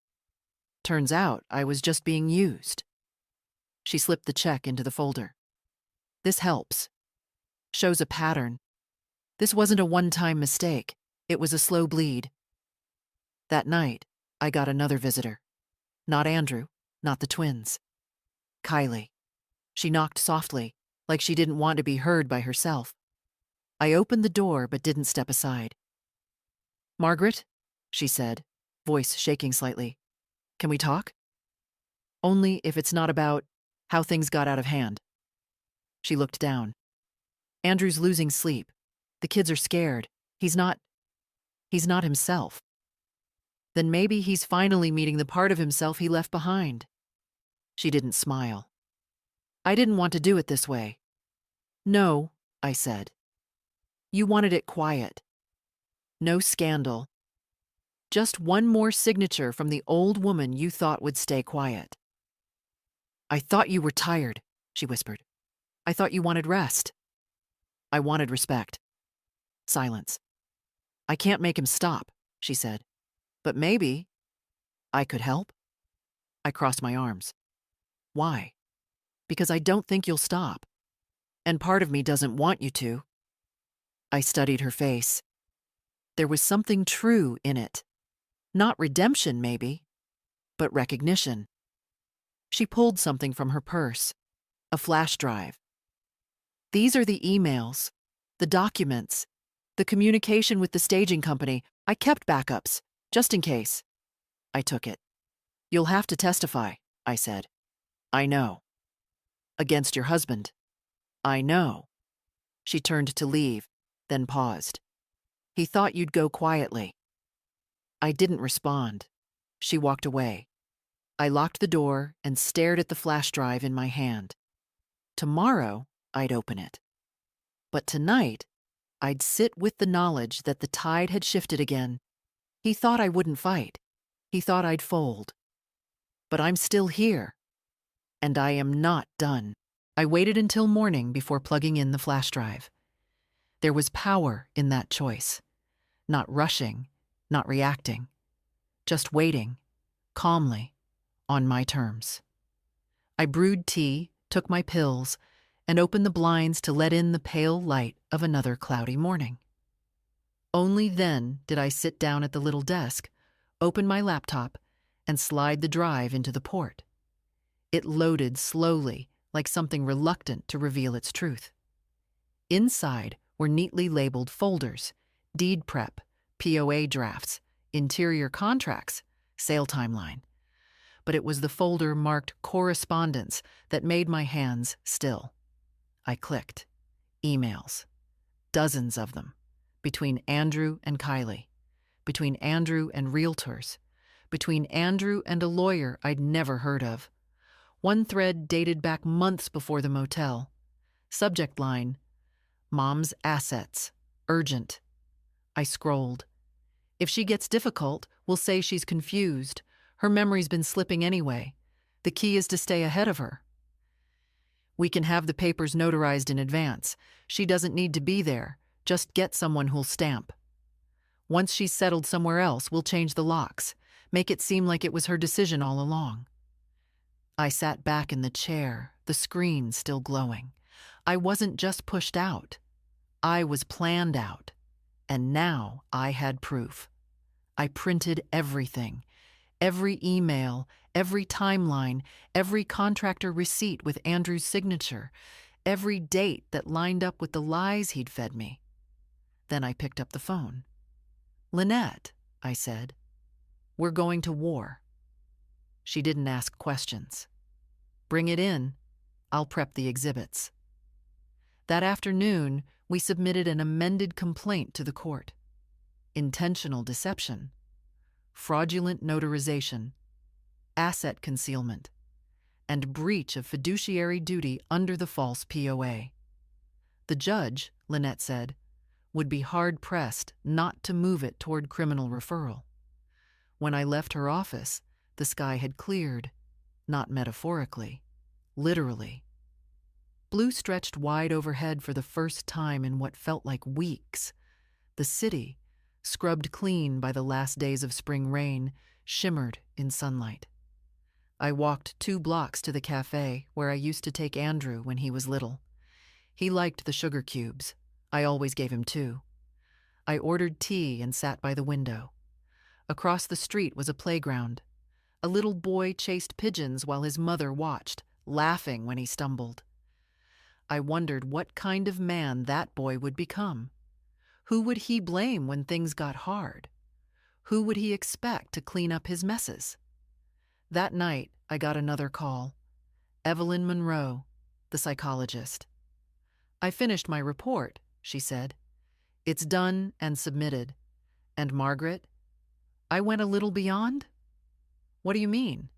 Speaker 1: "Turns out I was just being used." She slipped the check into the folder. "This helps. Shows a pattern. This wasn't a one-time mistake. It was a slow bleed." That night, I got another visitor. Not Andrew, not the twins. Kylie. She knocked softly, like she didn't want to be heard by herself. I opened the door but didn't step aside. "Margaret," she said, voice shaking slightly. "Can we talk? Only if it's not about how things got out of hand." She looked down. "Andrew's losing sleep. The kids are scared. He's not himself. Then maybe he's finally meeting the part of himself he left behind." She didn't smile. "I didn't want to do it this way." "No," I said. "You wanted it quiet. No scandal. Just one more signature from the old woman you thought would stay quiet." "I thought you were tired," she whispered. "I thought you wanted rest." I wanted respect. Silence. "I can't make him stop," she said. "But maybe I could help." I crossed my arms. "Why?" "Because I don't think you'll stop. And part of me doesn't want you to." I studied her face. There was something true in it. Not redemption, maybe, but recognition. She pulled something from her purse. A flash drive. "These are the emails, the documents, the communication with the staging company. I kept backups, just in case." I took it. "You'll have to testify," I said. "I know." "Against your husband." "I know." She turned to leave, then paused. "He thought you'd go quietly." I didn't respond. She walked away. I locked the door and stared at the flash drive in my hand. Tomorrow, I'd open it. But tonight, I'd sit with the knowledge that the tide had shifted again. He thought I wouldn't fight. He thought I'd fold. But I'm still here. And I am not done. I waited until morning before plugging in the flash drive. There was power in that choice. Not rushing, not reacting. Just waiting, calmly, on my terms. I brewed tea, took my pills, and opened the blinds to let in the pale light of another cloudy morning. Only then did I sit down at the little desk, open my laptop, and slide the drive into the port. It loaded slowly, like something reluctant to reveal its truth. Inside were neatly labeled folders: deed prep, POA drafts, interior contracts, sale timeline. But it was the folder marked correspondence that made my hands still. I clicked. Emails. Dozens of them. Between Andrew and Kylie. Between Andrew and realtors. Between Andrew and a lawyer I'd never heard of. One thread dated back months before the motel. Subject line: "Mom's assets. Urgent." I scrolled. If she gets difficult, we'll say she's confused. Her memory's been slipping anyway. The key is to stay ahead of her. We can have the papers notarized in advance. She doesn't need to be there. Just get someone who'll stamp. Once she's settled somewhere else, we'll change the locks. Make it seem like it was her decision all along. I sat back in the chair, the screen still glowing. I wasn't just pushed out. I was planned out. And now I had proof. I printed everything. Every email, every timeline, every contractor receipt with Andrew's signature, every date that lined up with the lies he'd fed me. Then I picked up the phone. "Lynette," I said, "we're going to war." She didn't ask questions. "Bring it in. I'll prep the exhibits." That afternoon, we submitted an amended complaint to the court. Intentional deception, fraudulent notarization, asset concealment, and breach of fiduciary duty under the false POA. The judge, Lynette said, would be hard-pressed not to move it toward criminal referral. When I left her office, the sky had cleared, not metaphorically, literally. Blue stretched wide overhead for the first time in what felt like weeks. The city, scrubbed clean by the last days of spring rain, shimmered in sunlight. I walked 2 blocks to the cafe where I used to take Andrew when he was little. He liked the sugar cubes. I always gave him 2. I ordered tea and sat by the window. Across the street was a playground. A little boy chased pigeons while his mother watched, laughing when he stumbled. I wondered what kind of man that boy would become. Who would he blame when things got hard? Who would he expect to clean up his messes? That night, I got another call. Evelyn Monroe, the psychologist. "I finished my report," she said. "It's done and submitted. And Margaret, I went a little beyond?" "What do you mean?"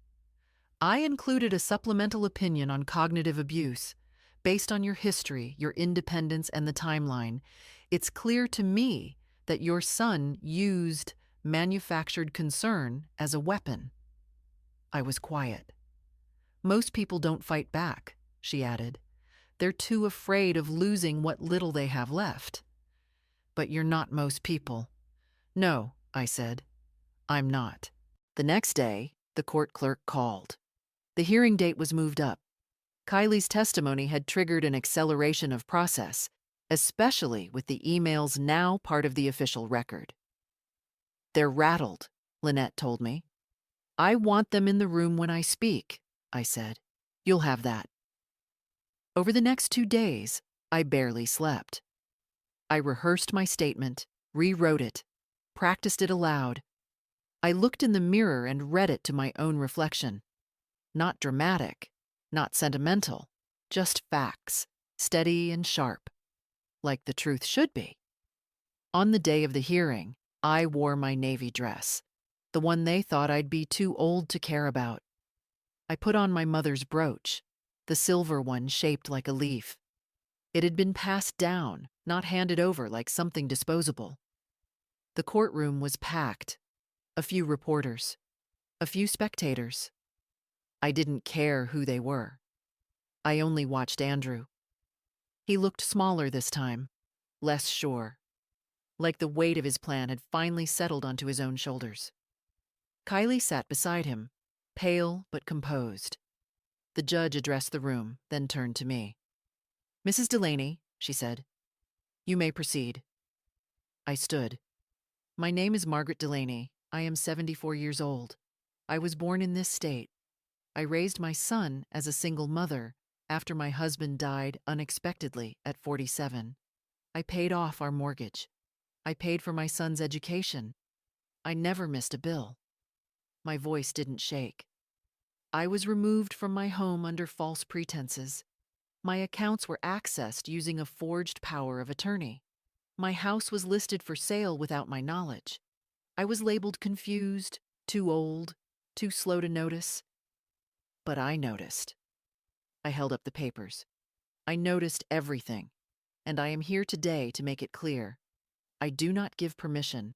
Speaker 1: "I included a supplemental opinion on cognitive abuse. Based on your history, your independence, and the timeline, it's clear to me that your son used manufactured concern as a weapon." I was quiet. "Most people don't fight back," she added. "They're too afraid of losing what little they have left." "But you're not most people." "No," I said. "I'm not." The next day, the court clerk called. The hearing date was moved up. Kylie's testimony had triggered an acceleration of process, especially with the emails now part of the official record. "They're rattled," Lynette told me. "I want them in the room when I speak," I said. "You'll have that." Over the next 2 days, I barely slept. I rehearsed my statement, rewrote it, practiced it aloud. I looked in the mirror and read it to my own reflection. Not dramatic, not sentimental, just facts, steady and sharp, like the truth should be. On the day of the hearing, I wore my navy dress, the one they thought I'd be too old to care about. I put on my mother's brooch, the silver one shaped like a leaf. It had been passed down, not handed over like something disposable. The courtroom was packed. A few reporters, a few spectators. I didn't care who they were. I only watched Andrew. He looked smaller this time, less sure, like the weight of his plan had finally settled onto his own shoulders. Kylie sat beside him, pale but composed. The judge addressed the room, then turned to me. "Mrs. Delaney," she said, "you may proceed." I stood. "My name is Margaret Delaney. I am 74 years old. I was born in this state. I raised my son as a single mother after my husband died unexpectedly at 47. I paid off our mortgage. I paid for my son's education. I never missed a bill." My voice didn't shake. "I was removed from my home under false pretenses. My accounts were accessed using a forged power of attorney. My house was listed for sale without my knowledge. I was labeled confused, too old, too slow to notice. But I noticed." I held up the papers. "I noticed everything, and I am here today to make it clear. I do not give permission.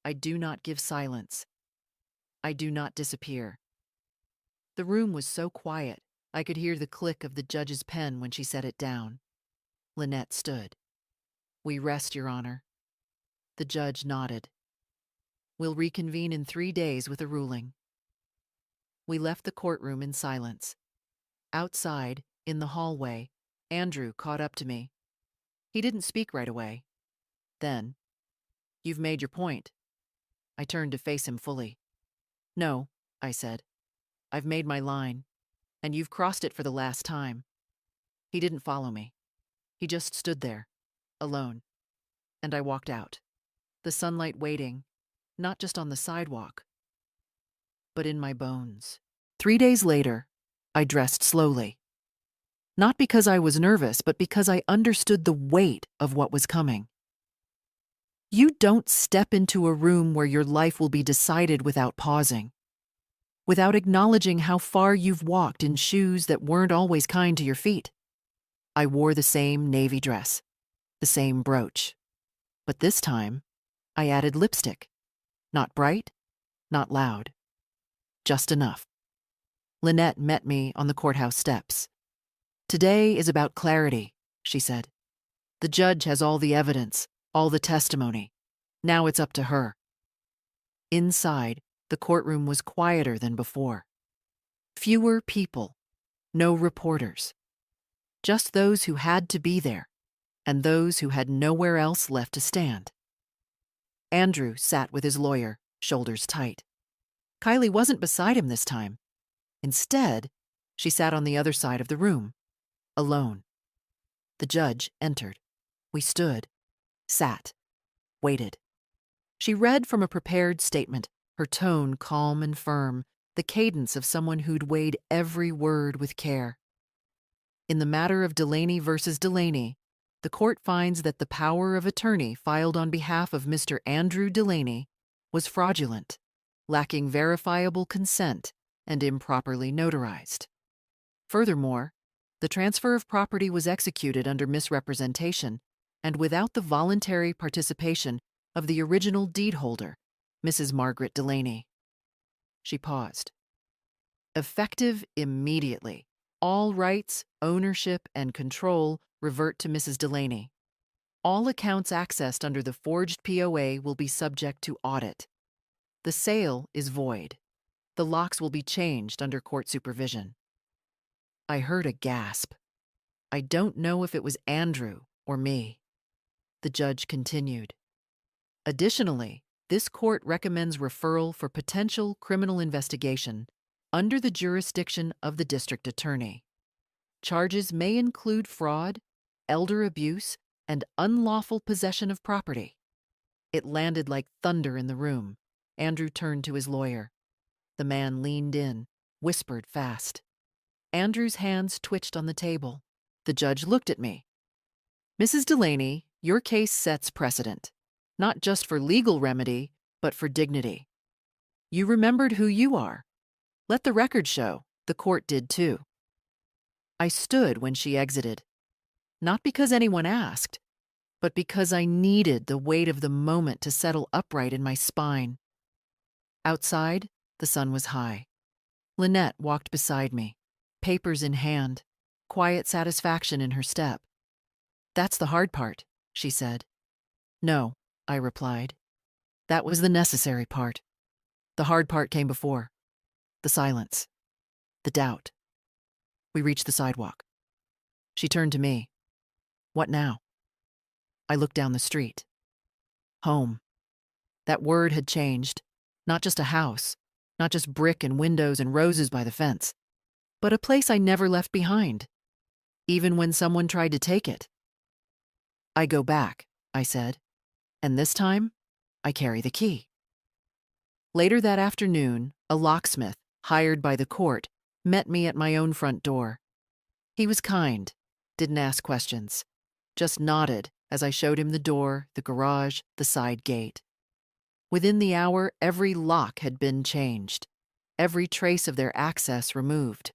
Speaker 1: I do not give silence. I do not disappear." The room was so quiet, I could hear the click of the judge's pen when she set it down. Lynette stood. "We rest, Your Honor." The judge nodded. "We'll reconvene in 3 days with a ruling." We left the courtroom in silence. Outside, in the hallway, Andrew caught up to me. He didn't speak right away. Then, "You've made your point." I turned to face him fully. "No," I said. "I've made my line, and you've crossed it for the last time." He didn't follow me. He just stood there, alone. And I walked out, the sunlight waiting, not just on the sidewalk, but in my bones. 3 days later, I dressed slowly. Not because I was nervous, but because I understood the weight of what was coming. You don't step into a room where your life will be decided without pausing, without acknowledging how far you've walked in shoes that weren't always kind to your feet. I wore the same navy dress, the same brooch. But this time, I added lipstick. Not bright, not loud. Just enough. Lynette met me on the courthouse steps. "Today is about clarity," she said. "The judge has all the evidence, all the testimony. Now it's up to her." Inside, the courtroom was quieter than before. Fewer people, no reporters. Just those who had to be there, and those who had nowhere else left to stand. Andrew sat with his lawyer, shoulders tight. Kylie wasn't beside him this time. Instead, she sat on the other side of the room, alone. The judge entered. We stood, sat, waited. She read from a prepared statement, her tone calm and firm, the cadence of someone who'd weighed every word with care. In the matter of Delaney versus Delaney, the court finds that the power of attorney filed on behalf of Mr. Andrew Delaney was fraudulent, lacking verifiable consent, and improperly notarized. Furthermore, the transfer of property was executed under misrepresentation and without the voluntary participation of the original deed holder, Mrs. Margaret Delaney. She paused. Effective immediately, all rights, ownership, and control revert to Mrs. Delaney. All accounts accessed under the forged POA will be subject to audit. The sale is void. The locks will be changed under court supervision. I heard a gasp. I don't know if it was Andrew or me. The judge continued. Additionally, this court recommends referral for potential criminal investigation under the jurisdiction of the district attorney. Charges may include fraud, elder abuse, and unlawful possession of property. It landed like thunder in the room. Andrew turned to his lawyer. The man leaned in, whispered fast. Andrew's hands twitched on the table. The judge looked at me. Mrs. Delaney, your case sets precedent, not just for legal remedy, but for dignity. You remembered who you are. Let the record show the court did too. I stood when she exited, not because anyone asked, but because I needed the weight of the moment to settle upright in my spine. Outside, the sun was high. Lynette walked beside me, papers in hand, quiet satisfaction in her step. That's the hard part, she said. No, I replied. That was the necessary part. The hard part came before. The silence. The doubt. We reached the sidewalk. She turned to me. What now? I looked down the street. Home. That word had changed. Not just a house, not just brick and windows and roses by the fence, but a place I never left behind, even when someone tried to take it. I go back, I said, and this time, I carry the key. Later that afternoon, a locksmith, hired by the court, met me at my own front door. He was kind, didn't ask questions, just nodded as I showed him the door, the garage, the side gate. Within the hour, every lock had been changed, every trace of their access removed.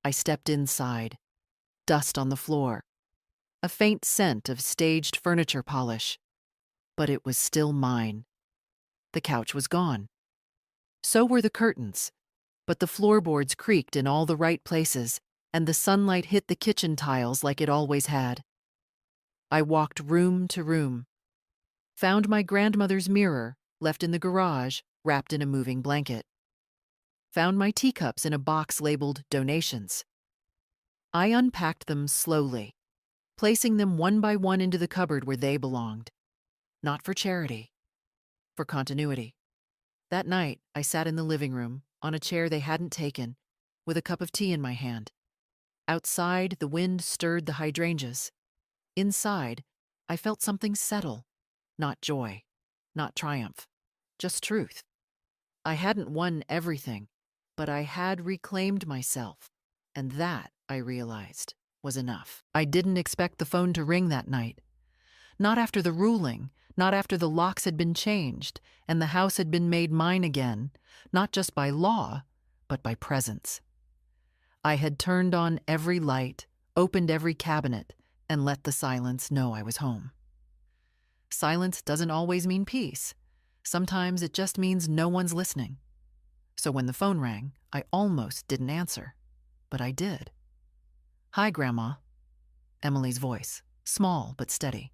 Speaker 1: I stepped inside. Dust on the floor. A faint scent of staged furniture polish. But it was still mine. The couch was gone. So were the curtains, but the floorboards creaked in all the right places, and the sunlight hit the kitchen tiles like it always had. I walked room to room. Found my grandmother's mirror, left in the garage, wrapped in a moving blanket. Found my teacups in a box labeled donations. I unpacked them slowly, placing them one by one into the cupboard where they belonged. Not for charity, for continuity. That night, I sat in the living room, on a chair they hadn't taken, with a cup of tea in my hand. Outside, the wind stirred the hydrangeas. Inside, I felt something settle. Not joy, not triumph, just truth. I hadn't won everything, but I had reclaimed myself, and that, I realized, was enough. I didn't expect the phone to ring that night. Not after the ruling, not after the locks had been changed, and the house had been made mine again, not just by law, but by presence. I had turned on every light, opened every cabinet, and let the silence know I was home. Silence doesn't always mean peace. Sometimes it just means no one's listening. So when the phone rang, I almost didn't answer, but I did. Hi, Grandma. Emily's voice, small but steady.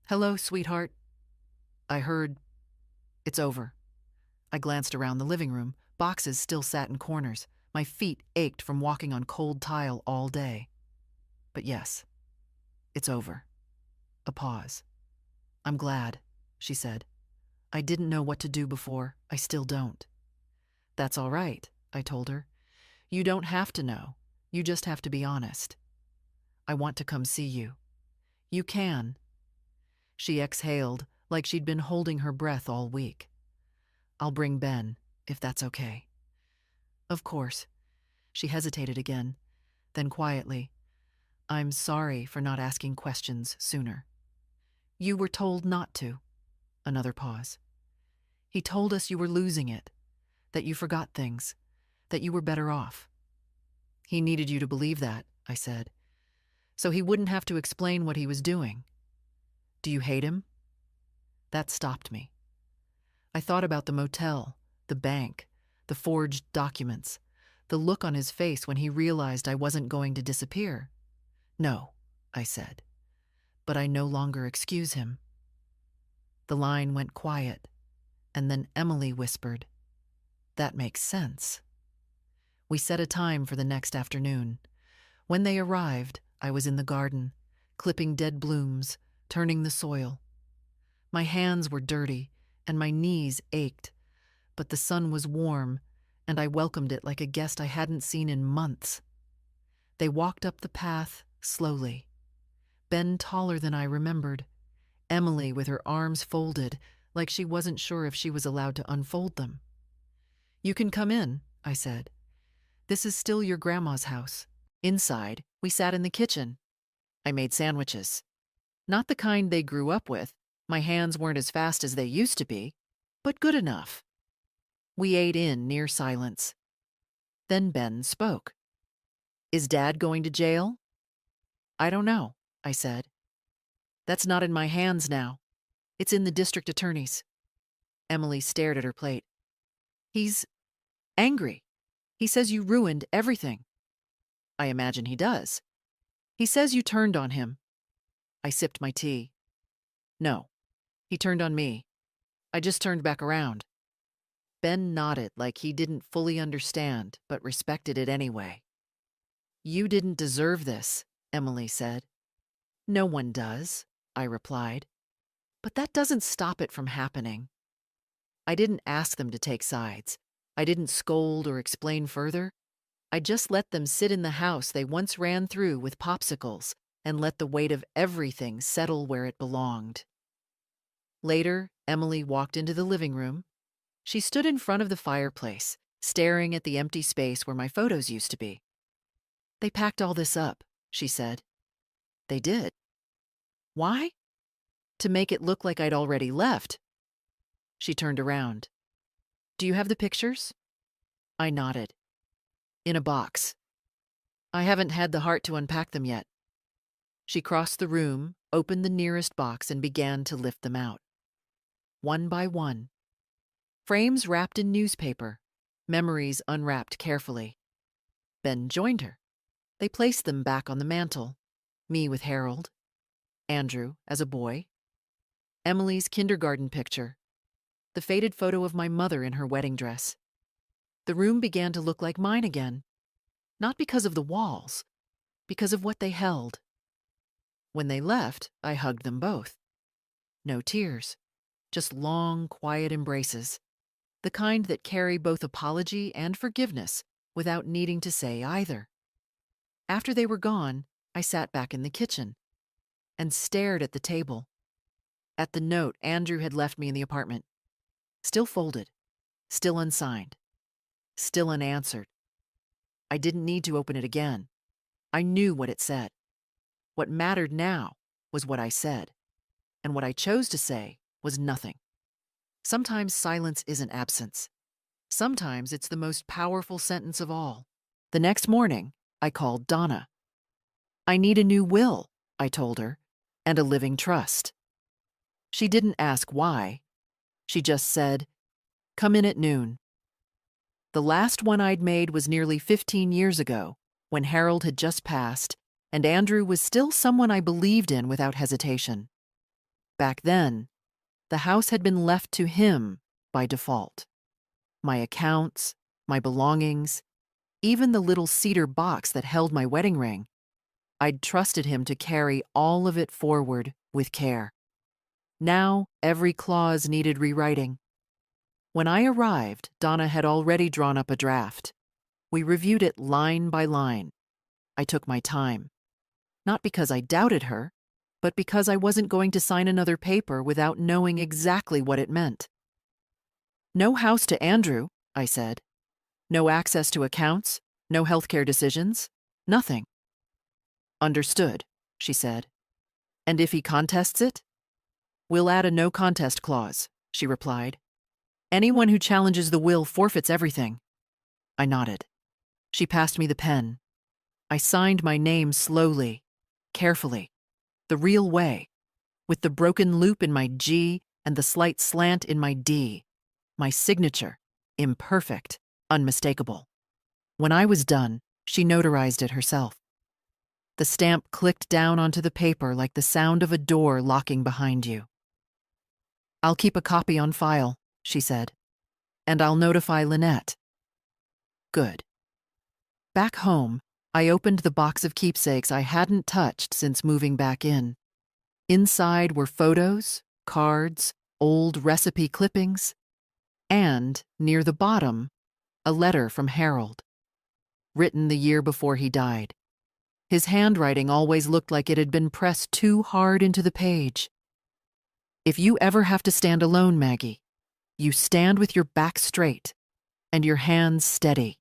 Speaker 1: Hello, sweetheart. I heard, it's over. I glanced around the living room. Boxes still sat in corners. My feet ached from walking on cold tile all day. But yes, it's over. A pause. I'm glad, she said. I didn't know what to do before. I still don't. That's all right, I told her. You don't have to know. You just have to be honest. I want to come see you. You can. She exhaled like she'd been holding her breath all week. I'll bring Ben, if that's okay. Of course. She hesitated again, then quietly, I'm sorry for not asking questions sooner. You were told not to. Another pause. He told us you were losing it, that you forgot things, that you were better off. He needed you to believe that, I said, so he wouldn't have to explain what he was doing. Do you hate him? That stopped me. I thought about the motel, the bank, the forged documents, the look on his face when he realized I wasn't going to disappear. No, I said, but I no longer excuse him. The line went quiet, and then Emily whispered, That makes sense. We set a time for the next afternoon. When they arrived, I was in the garden, clipping dead blooms, turning the soil. My hands were dirty, and my knees ached, but the sun was warm, and I welcomed it like a guest I hadn't seen in months. They walked up the path slowly. Ben taller than I remembered, Emily with her arms folded, like she wasn't sure if she was allowed to unfold them. You can come in, I said. This is still your grandma's house. Inside, we sat in the kitchen. I made sandwiches. Not the kind they grew up with. My hands weren't as fast as they used to be, but good enough. We ate in near silence. Then Ben spoke. Is Dad going to jail? I don't know, I said. That's not in my hands now. It's in the district attorney's. Emily stared at her plate. He's angry. He says you ruined everything. I imagine he does. He says you turned on him. I sipped my tea. No, he turned on me. I just turned back around. Ben nodded like he didn't fully understand, but respected it anyway. You didn't deserve this, Emily said. No one does, I replied. But that doesn't stop it from happening. I didn't ask them to take sides. I didn't scold or explain further. I just let them sit in the house they once ran through with popsicles and let the weight of everything settle where it belonged. Later, Emily walked into the living room. She stood in front of the fireplace, staring at the empty space where my photos used to be. They packed all this up, she said. They did. Why? To make it look like I'd already left. She turned around. Do you have the pictures? I nodded. In a box. I haven't had the heart to unpack them yet. She crossed the room, opened the nearest box, and began to lift them out. One by one. Frames wrapped in newspaper, memories unwrapped carefully. Ben joined her. They placed them back on the mantel, me with Harold, Andrew as a boy, Emily's kindergarten picture, the faded photo of my mother in her wedding dress. The room began to look like mine again, not because of the walls, because of what they held. When they left, I hugged them both. No tears, just long, quiet embraces, the kind that carry both apology and forgiveness without needing to say either. After they were gone, I sat back in the kitchen and stared at the table, at the note Andrew had left me in the apartment, still folded, still unsigned, still unanswered. I didn't need to open it again. I knew what it said. What mattered now was what I said, and what I chose to say was nothing. Sometimes silence isn't absence. Sometimes it's the most powerful sentence of all. The next morning, I called Donna. I need a new will, I told her, and a living trust. She didn't ask why. She just said, come in at noon. The last one I'd made was nearly 15 years ago, when Harold had just passed, and Andrew was still someone I believed in without hesitation. Back then, the house had been left to him by default. My accounts, my belongings, even the little cedar box that held my wedding ring. I'd trusted him to carry all of it forward with care. Now, every clause needed rewriting. When I arrived, Donna had already drawn up a draft. We reviewed it line by line. I took my time. Not because I doubted her, but because I wasn't going to sign another paper without knowing exactly what it meant. No house to Andrew, I said. No access to accounts, no healthcare decisions, nothing. Understood, she said. And if he contests it? We'll add a no contest clause, she replied. Anyone who challenges the will forfeits everything. I nodded. She passed me the pen. I signed my name slowly, carefully, the real way, with the broken loop in my G and the slight slant in my D. My signature, imperfect, unmistakable. When I was done, she notarized it herself. The stamp clicked down onto the paper like the sound of a door locking behind you. I'll keep a copy on file, she said, and I'll notify Lynette. Good. Back home, I opened the box of keepsakes I hadn't touched since moving back in. Inside were photos, cards, old recipe clippings, and, near the bottom, a letter from Harold, written the year before he died. His handwriting always looked like it had been pressed too hard into the page. If you ever have to stand alone, Maggie, you stand with your back straight and your hands steady.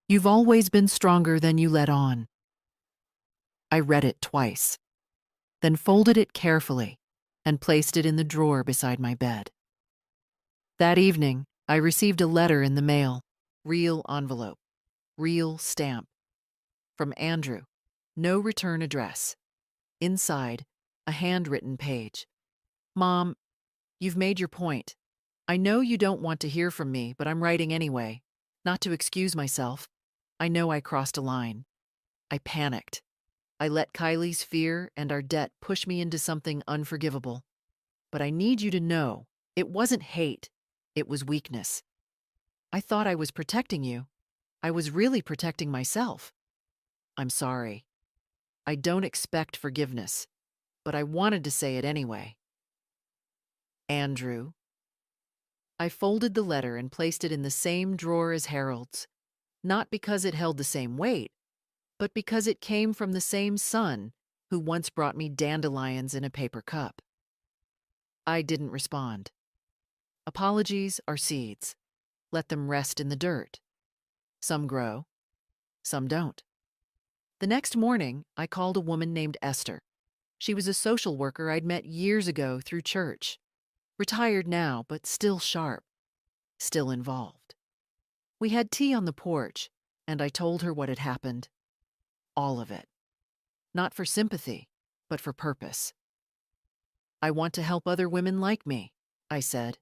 Speaker 1: You've always been stronger than you let on. I read it twice, then folded it carefully and placed it in the drawer beside my bed. That evening, I received a letter in the mail, real envelope, real stamp. From Andrew, no return address. Inside, a handwritten page. Mom, you've made your point. I know you don't want to hear from me, but I'm writing anyway. Not to excuse myself. I know I crossed a line. I panicked. I let Kylie's fear and our debt push me into something unforgivable. But I need you to know, it wasn't hate. It was weakness. I thought I was protecting you. I was really protecting myself. I'm sorry. I don't expect forgiveness, but I wanted to say it anyway. Andrew. I folded the letter and placed it in the same drawer as Harold's, not because it held the same weight, but because it came from the same son who once brought me dandelions in a paper cup. I didn't respond. Apologies are seeds. Let them rest in the dirt. Some grow, some don't. The next morning, I called a woman named Esther. She was a social worker I'd met years ago through church. Retired now, but still sharp, still involved. We had tea on the porch, and I told her what had happened. All of it. Not for sympathy, but for purpose. I want to help other women like me, I said.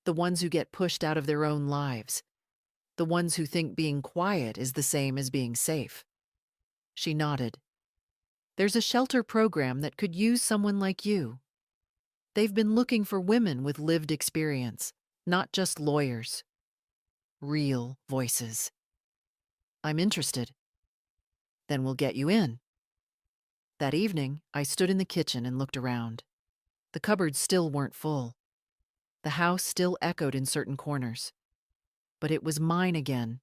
Speaker 1: The ones who get pushed out of their own lives. The ones who think being quiet is the same as being safe. She nodded. There's a shelter program that could use someone like you. They've been looking for women with lived experience, not just lawyers. Real voices. I'm interested. Then we'll get you in. That evening, I stood in the kitchen and looked around. The cupboards still weren't full. The house still echoed in certain corners. But it was mine again,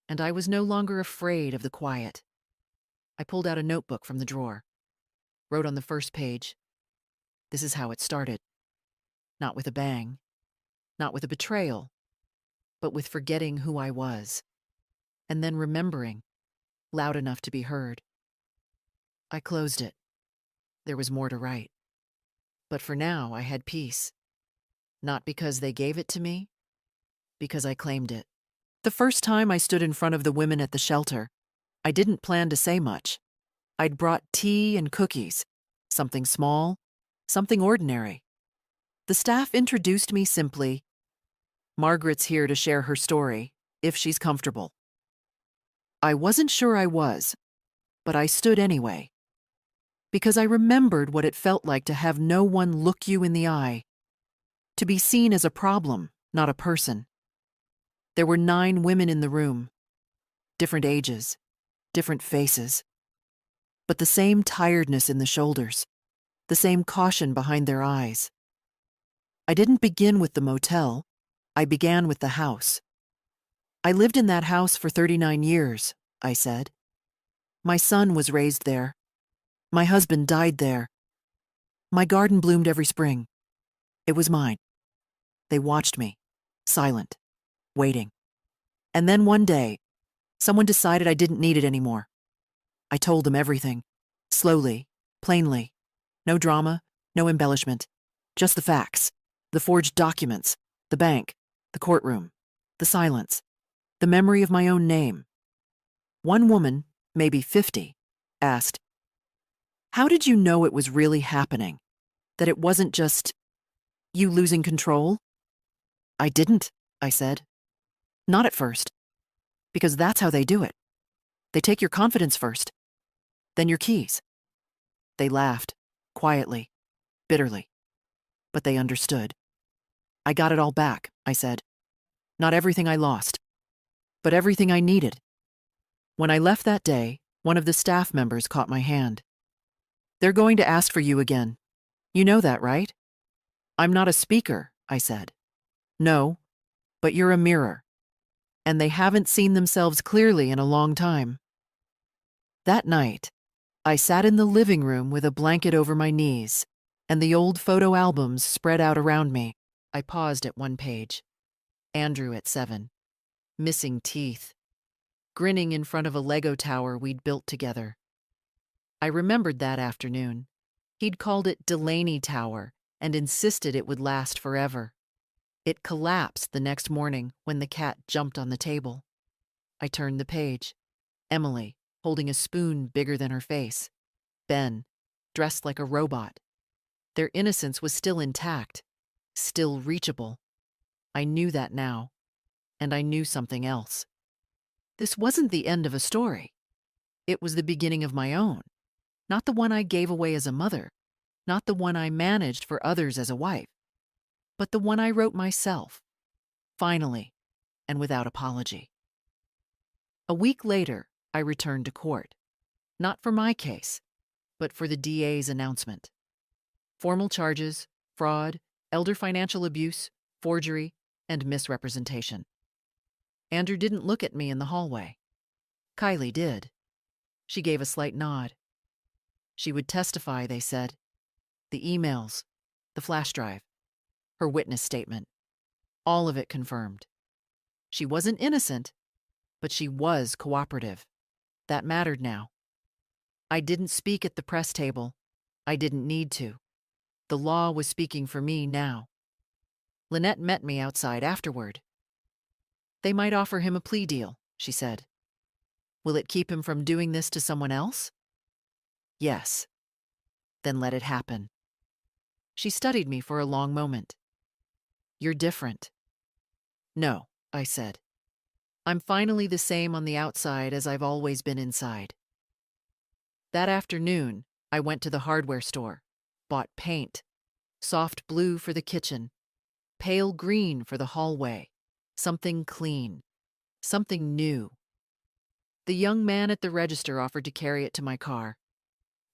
Speaker 1: and I was no longer afraid of the quiet. I pulled out a notebook from the drawer, wrote on the first page, this is how it started. Not with a bang, not with a betrayal, but with forgetting who I was, and then remembering, loud enough to be heard. I closed it. There was more to write. But for now, I had peace. Not because they gave it to me, because I claimed it. The first time I stood in front of the women at the shelter, I didn't plan to say much. I'd brought tea and cookies, something small, something ordinary. The staff introduced me simply, Margaret's here to share her story, if she's comfortable. I wasn't sure I was, but I stood anyway. Because I remembered what it felt like to have no one look you in the eye, to be seen as a problem, not a person. There were 9 women in the room, different ages, different faces, but the same tiredness in the shoulders, the same caution behind their eyes. I didn't begin with the motel, I began with the house. I lived in that house for 39 years, I said. My son was raised there, My husband died there. My garden bloomed every spring. It was mine. They watched me, silent, waiting. And then one day, someone decided I didn't need it anymore. I told them everything, slowly, plainly. No drama, no embellishment, just the facts, the forged documents, the bank, the courtroom, the silence, the memory of my own name. One woman, maybe 50, asked, "How did you know it was really happening? That it wasn't just you losing control?" "I didn't," I said. "Not at first. Because that's how they do it. They take your confidence first, then your keys." They laughed, quietly, bitterly. But they understood. "I got it all back," I said. "Not everything I lost, but everything I needed." When I left that day, one of the staff members caught my hand. "They're going to ask for you again. You know that, right?" "I'm not a speaker," I said. "No, but you're a mirror. And they haven't seen themselves clearly in a long time." That night, I sat in the living room with a blanket over my knees and the old photo albums spread out around me. I paused at one page. Andrew at 7, missing teeth, grinning in front of a Lego tower we'd built together. I remembered that afternoon. He'd called it Delaney Tower and insisted it would last forever. It collapsed the next morning when the cat jumped on the table. I turned the page. Emily, holding a spoon bigger than her face. Ben, dressed like a robot. Their innocence was still intact, still reachable. I knew that now, and I knew something else. This wasn't the end of a story. It was the beginning of my own. Not the one I gave away as a mother, not the one I managed for others as a wife, but the one I wrote myself, finally, and without apology. A week later, I returned to court, not for my case, but for the DA's announcement. Formal charges, fraud, elder financial abuse, forgery, and misrepresentation. Andrew didn't look at me in the hallway. Kylie did. She gave a slight nod. She would testify, they said. The emails, the flash drive, her witness statement. All of it confirmed. She wasn't innocent, but she was cooperative. That mattered now. I didn't speak at the press table. I didn't need to. The law was speaking for me now. Lynette met me outside afterward. "They might offer him a plea deal," she said. "Will it keep him from doing this to someone else?" "Yes." "Then let it happen." She studied me for a long moment. "You're different." "No," I said. "I'm finally the same on the outside as I've always been inside." That afternoon, I went to the hardware store, bought paint, soft blue for the kitchen, pale green for the hallway, something clean, something new. The young man at the register offered to carry it to my car.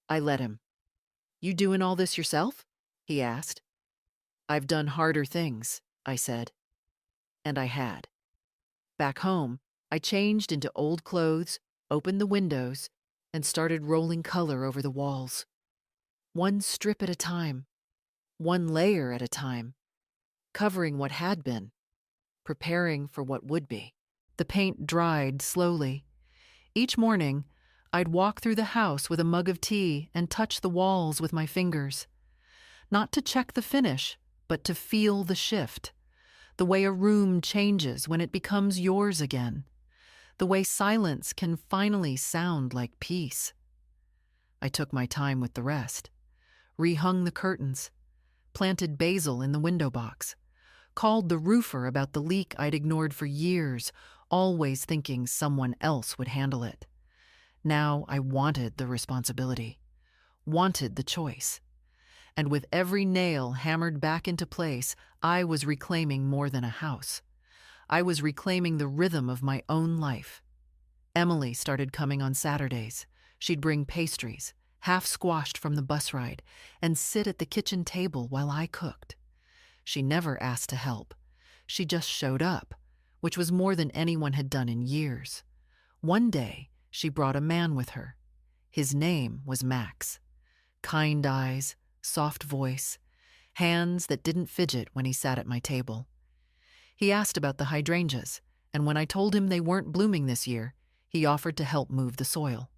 Speaker 1: I let him. "You doing all this yourself?" he asked. "I've done harder things," I said. And I had. Back home, I changed into old clothes, opened the windows, and started rolling color over the walls. One strip at a time, one layer at a time, covering what had been, preparing for what would be. The paint dried slowly. Each morning, I'd walk through the house with a mug of tea and touch the walls with my fingers. Not to check the finish, but to feel the shift. The way a room changes when it becomes yours again. The way silence can finally sound like peace. I took my time with the rest. Rehung the curtains. Planted basil in the window box. Called the roofer about the leak I'd ignored for years, always thinking someone else would handle it. Now I wanted the responsibility. Wanted the choice. And with every nail hammered back into place, I was reclaiming more than a house. I was reclaiming the rhythm of my own life. Emily started coming on Saturdays. She'd bring pastries, half squashed from the bus ride, and sit at the kitchen table while I cooked. She never asked to help. She just showed up, which was more than anyone had done in years. One day, she brought a man with her. His name was Max. Kind eyes, soft voice, hands that didn't fidget when he sat at my table. He asked about the hydrangeas, and when I told him they weren't blooming this year, he offered to help move the soil.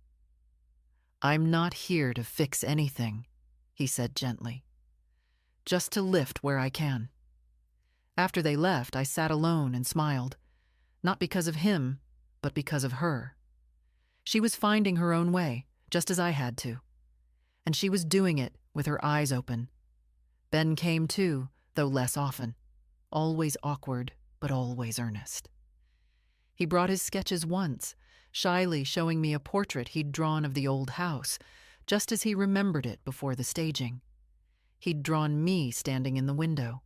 Speaker 1: "I'm not here to fix anything," he said gently. "Just to lift where I can." After they left, I sat alone and smiled, not because of him, but because of her. She was finding her own way, just as I had to. And she was doing it with her eyes open. Ben came too, though less often. Always awkward, but always earnest. He brought his sketches once, shyly showing me a portrait he'd drawn of the old house, just as he remembered it before the staging. He'd drawn me standing in the window,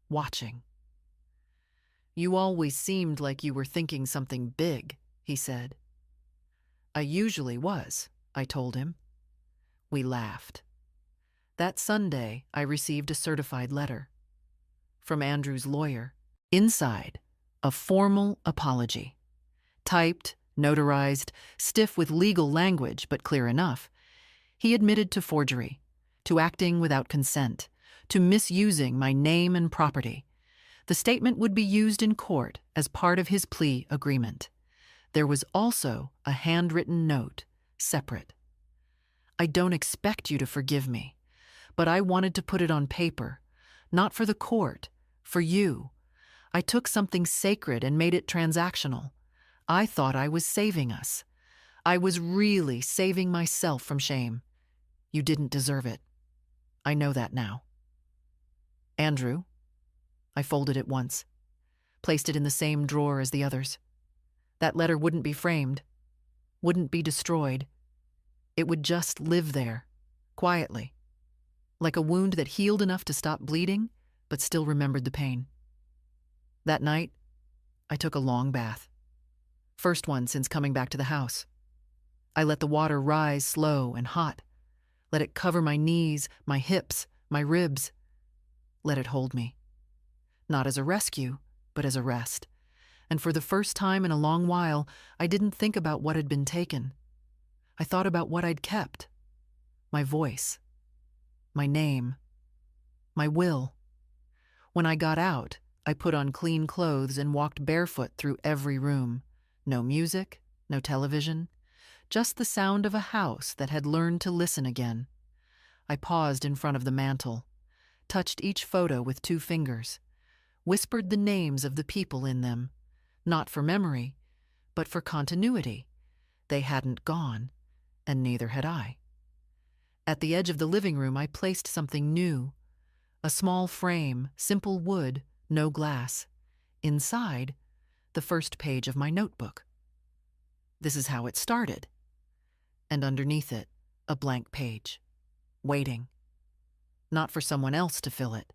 Speaker 1: watching. "You always seemed like you were thinking something big," he said. "I usually was," I told him. We laughed. That Sunday, I received a certified letter from Andrew's lawyer. Inside, a formal apology. Typed, notarized, stiff with legal language, but clear enough. He admitted to forgery, to acting without consent, to misusing my name and property. The statement would be used in court as part of his plea agreement. There was also a handwritten note, separate. "I don't expect you to forgive me, but I wanted to put it on paper, not for the court, for you. I took something sacred and made it transactional. I thought I was saving us. I was really saving myself from shame. You didn't deserve it. I know that now." "Andrew." I folded it once, placed it in the same drawer as the others. That letter wouldn't be framed, wouldn't be destroyed. It would just live there, quietly, like a wound that healed enough to stop bleeding, but still remembered the pain. That night, I took a long bath. First one since coming back to the house. I let the water rise slow and hot, let it cover my knees, my hips, my ribs. Let it hold me. Not as a rescue, but as a rest. And for the first time in a long while, I didn't think about what had been taken. I thought about what I'd kept. My voice. My name. My will. When I got out, I put on clean clothes and walked barefoot through every room. No music, no television, just the sound of a house that had learned to listen again. I paused in front of the mantel, touched each photo with 2 fingers, whispered the names of the people in them, not for memory, but for continuity. They hadn't gone, and neither had I. At the edge of the living room, I placed something new. A small frame, simple wood, no glass. Inside, the first page of my notebook. This is how it started. And underneath it, a blank page, waiting. Not for someone else to fill it,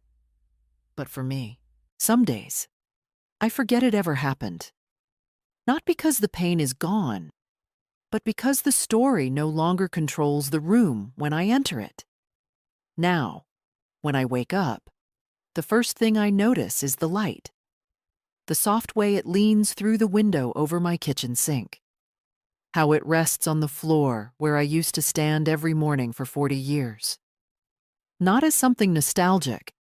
Speaker 1: but for me. Some days, I forget it ever happened. Not because the pain is gone, but because the story no longer controls the room when I enter it. Now, when I wake up, the first thing I notice is the light. The soft way it leans through the window over my kitchen sink. How it rests on the floor where I used to stand every morning for 40 years. Not as something nostalgic,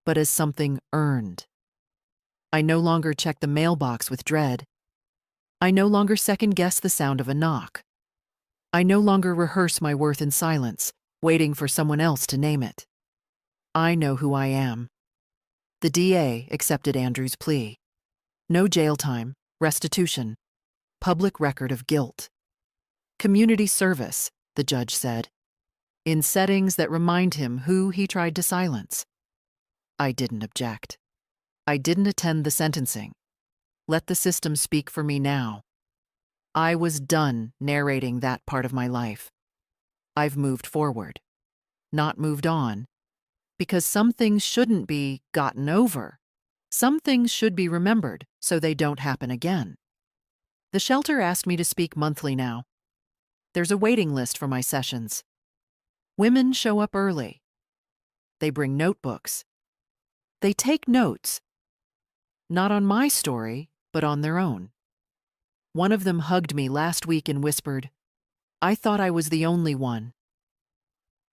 Speaker 1: but as something earned. I no longer check the mailbox with dread. I no longer second-guess the sound of a knock. I no longer rehearse my worth in silence, waiting for someone else to name it. I know who I am. The DA accepted Andrew's plea. No jail time, restitution, public record of guilt. Community service, the judge said, in settings that remind him who he tried to silence. I didn't object. I didn't attend the sentencing. Let the system speak for me now. I was done narrating that part of my life. I've moved forward, not moved on, because some things shouldn't be gotten over. Some things should be remembered so they don't happen again. The shelter asked me to speak monthly now. There's a waiting list for my sessions. Women show up early. They bring notebooks. They take notes. Not on my story, but on their own. One of them hugged me last week and whispered, "I thought I was the only one."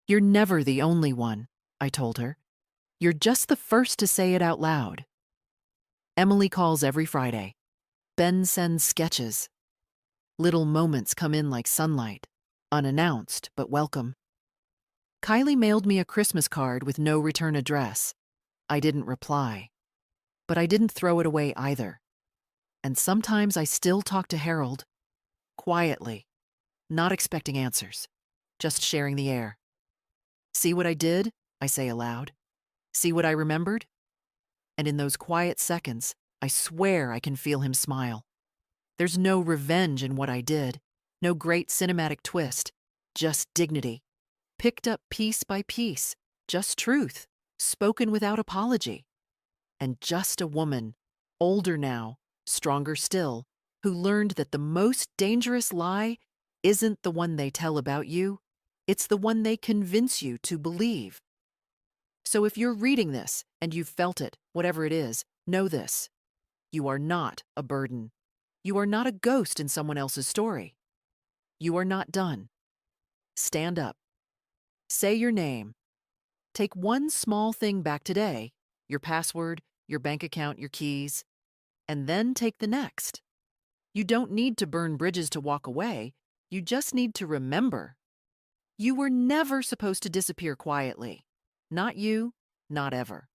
Speaker 1: You're never the only one, I told her. You're just the first to say it out loud. Emily calls every Friday. Ben sends sketches. Little moments come in like sunlight, unannounced but welcome. Kylie mailed me a Christmas card with no return address. I didn't reply. But I didn't throw it away either. And sometimes I still talk to Harold, quietly, not expecting answers, just sharing the air. See what I did? I say aloud. See what I remembered? And in those quiet seconds, I swear I can feel him smile. There's no revenge in what I did, no great cinematic twist, just dignity. Picked up piece by piece, just truth, spoken without apology. And just a woman, older now, stronger still, who learned that the most dangerous lie isn't the one they tell about you, it's the one they convince you to believe. So if you're reading this and you've felt it, whatever it is, know this. You are not a burden. You are not a ghost in someone else's story. You are not done. Stand up. Say your name. Take one small thing back today, your password, your bank account, your keys, and then take the next. You don't need to burn bridges to walk away. You just need to remember. You were never supposed to disappear quietly. Not you, not ever.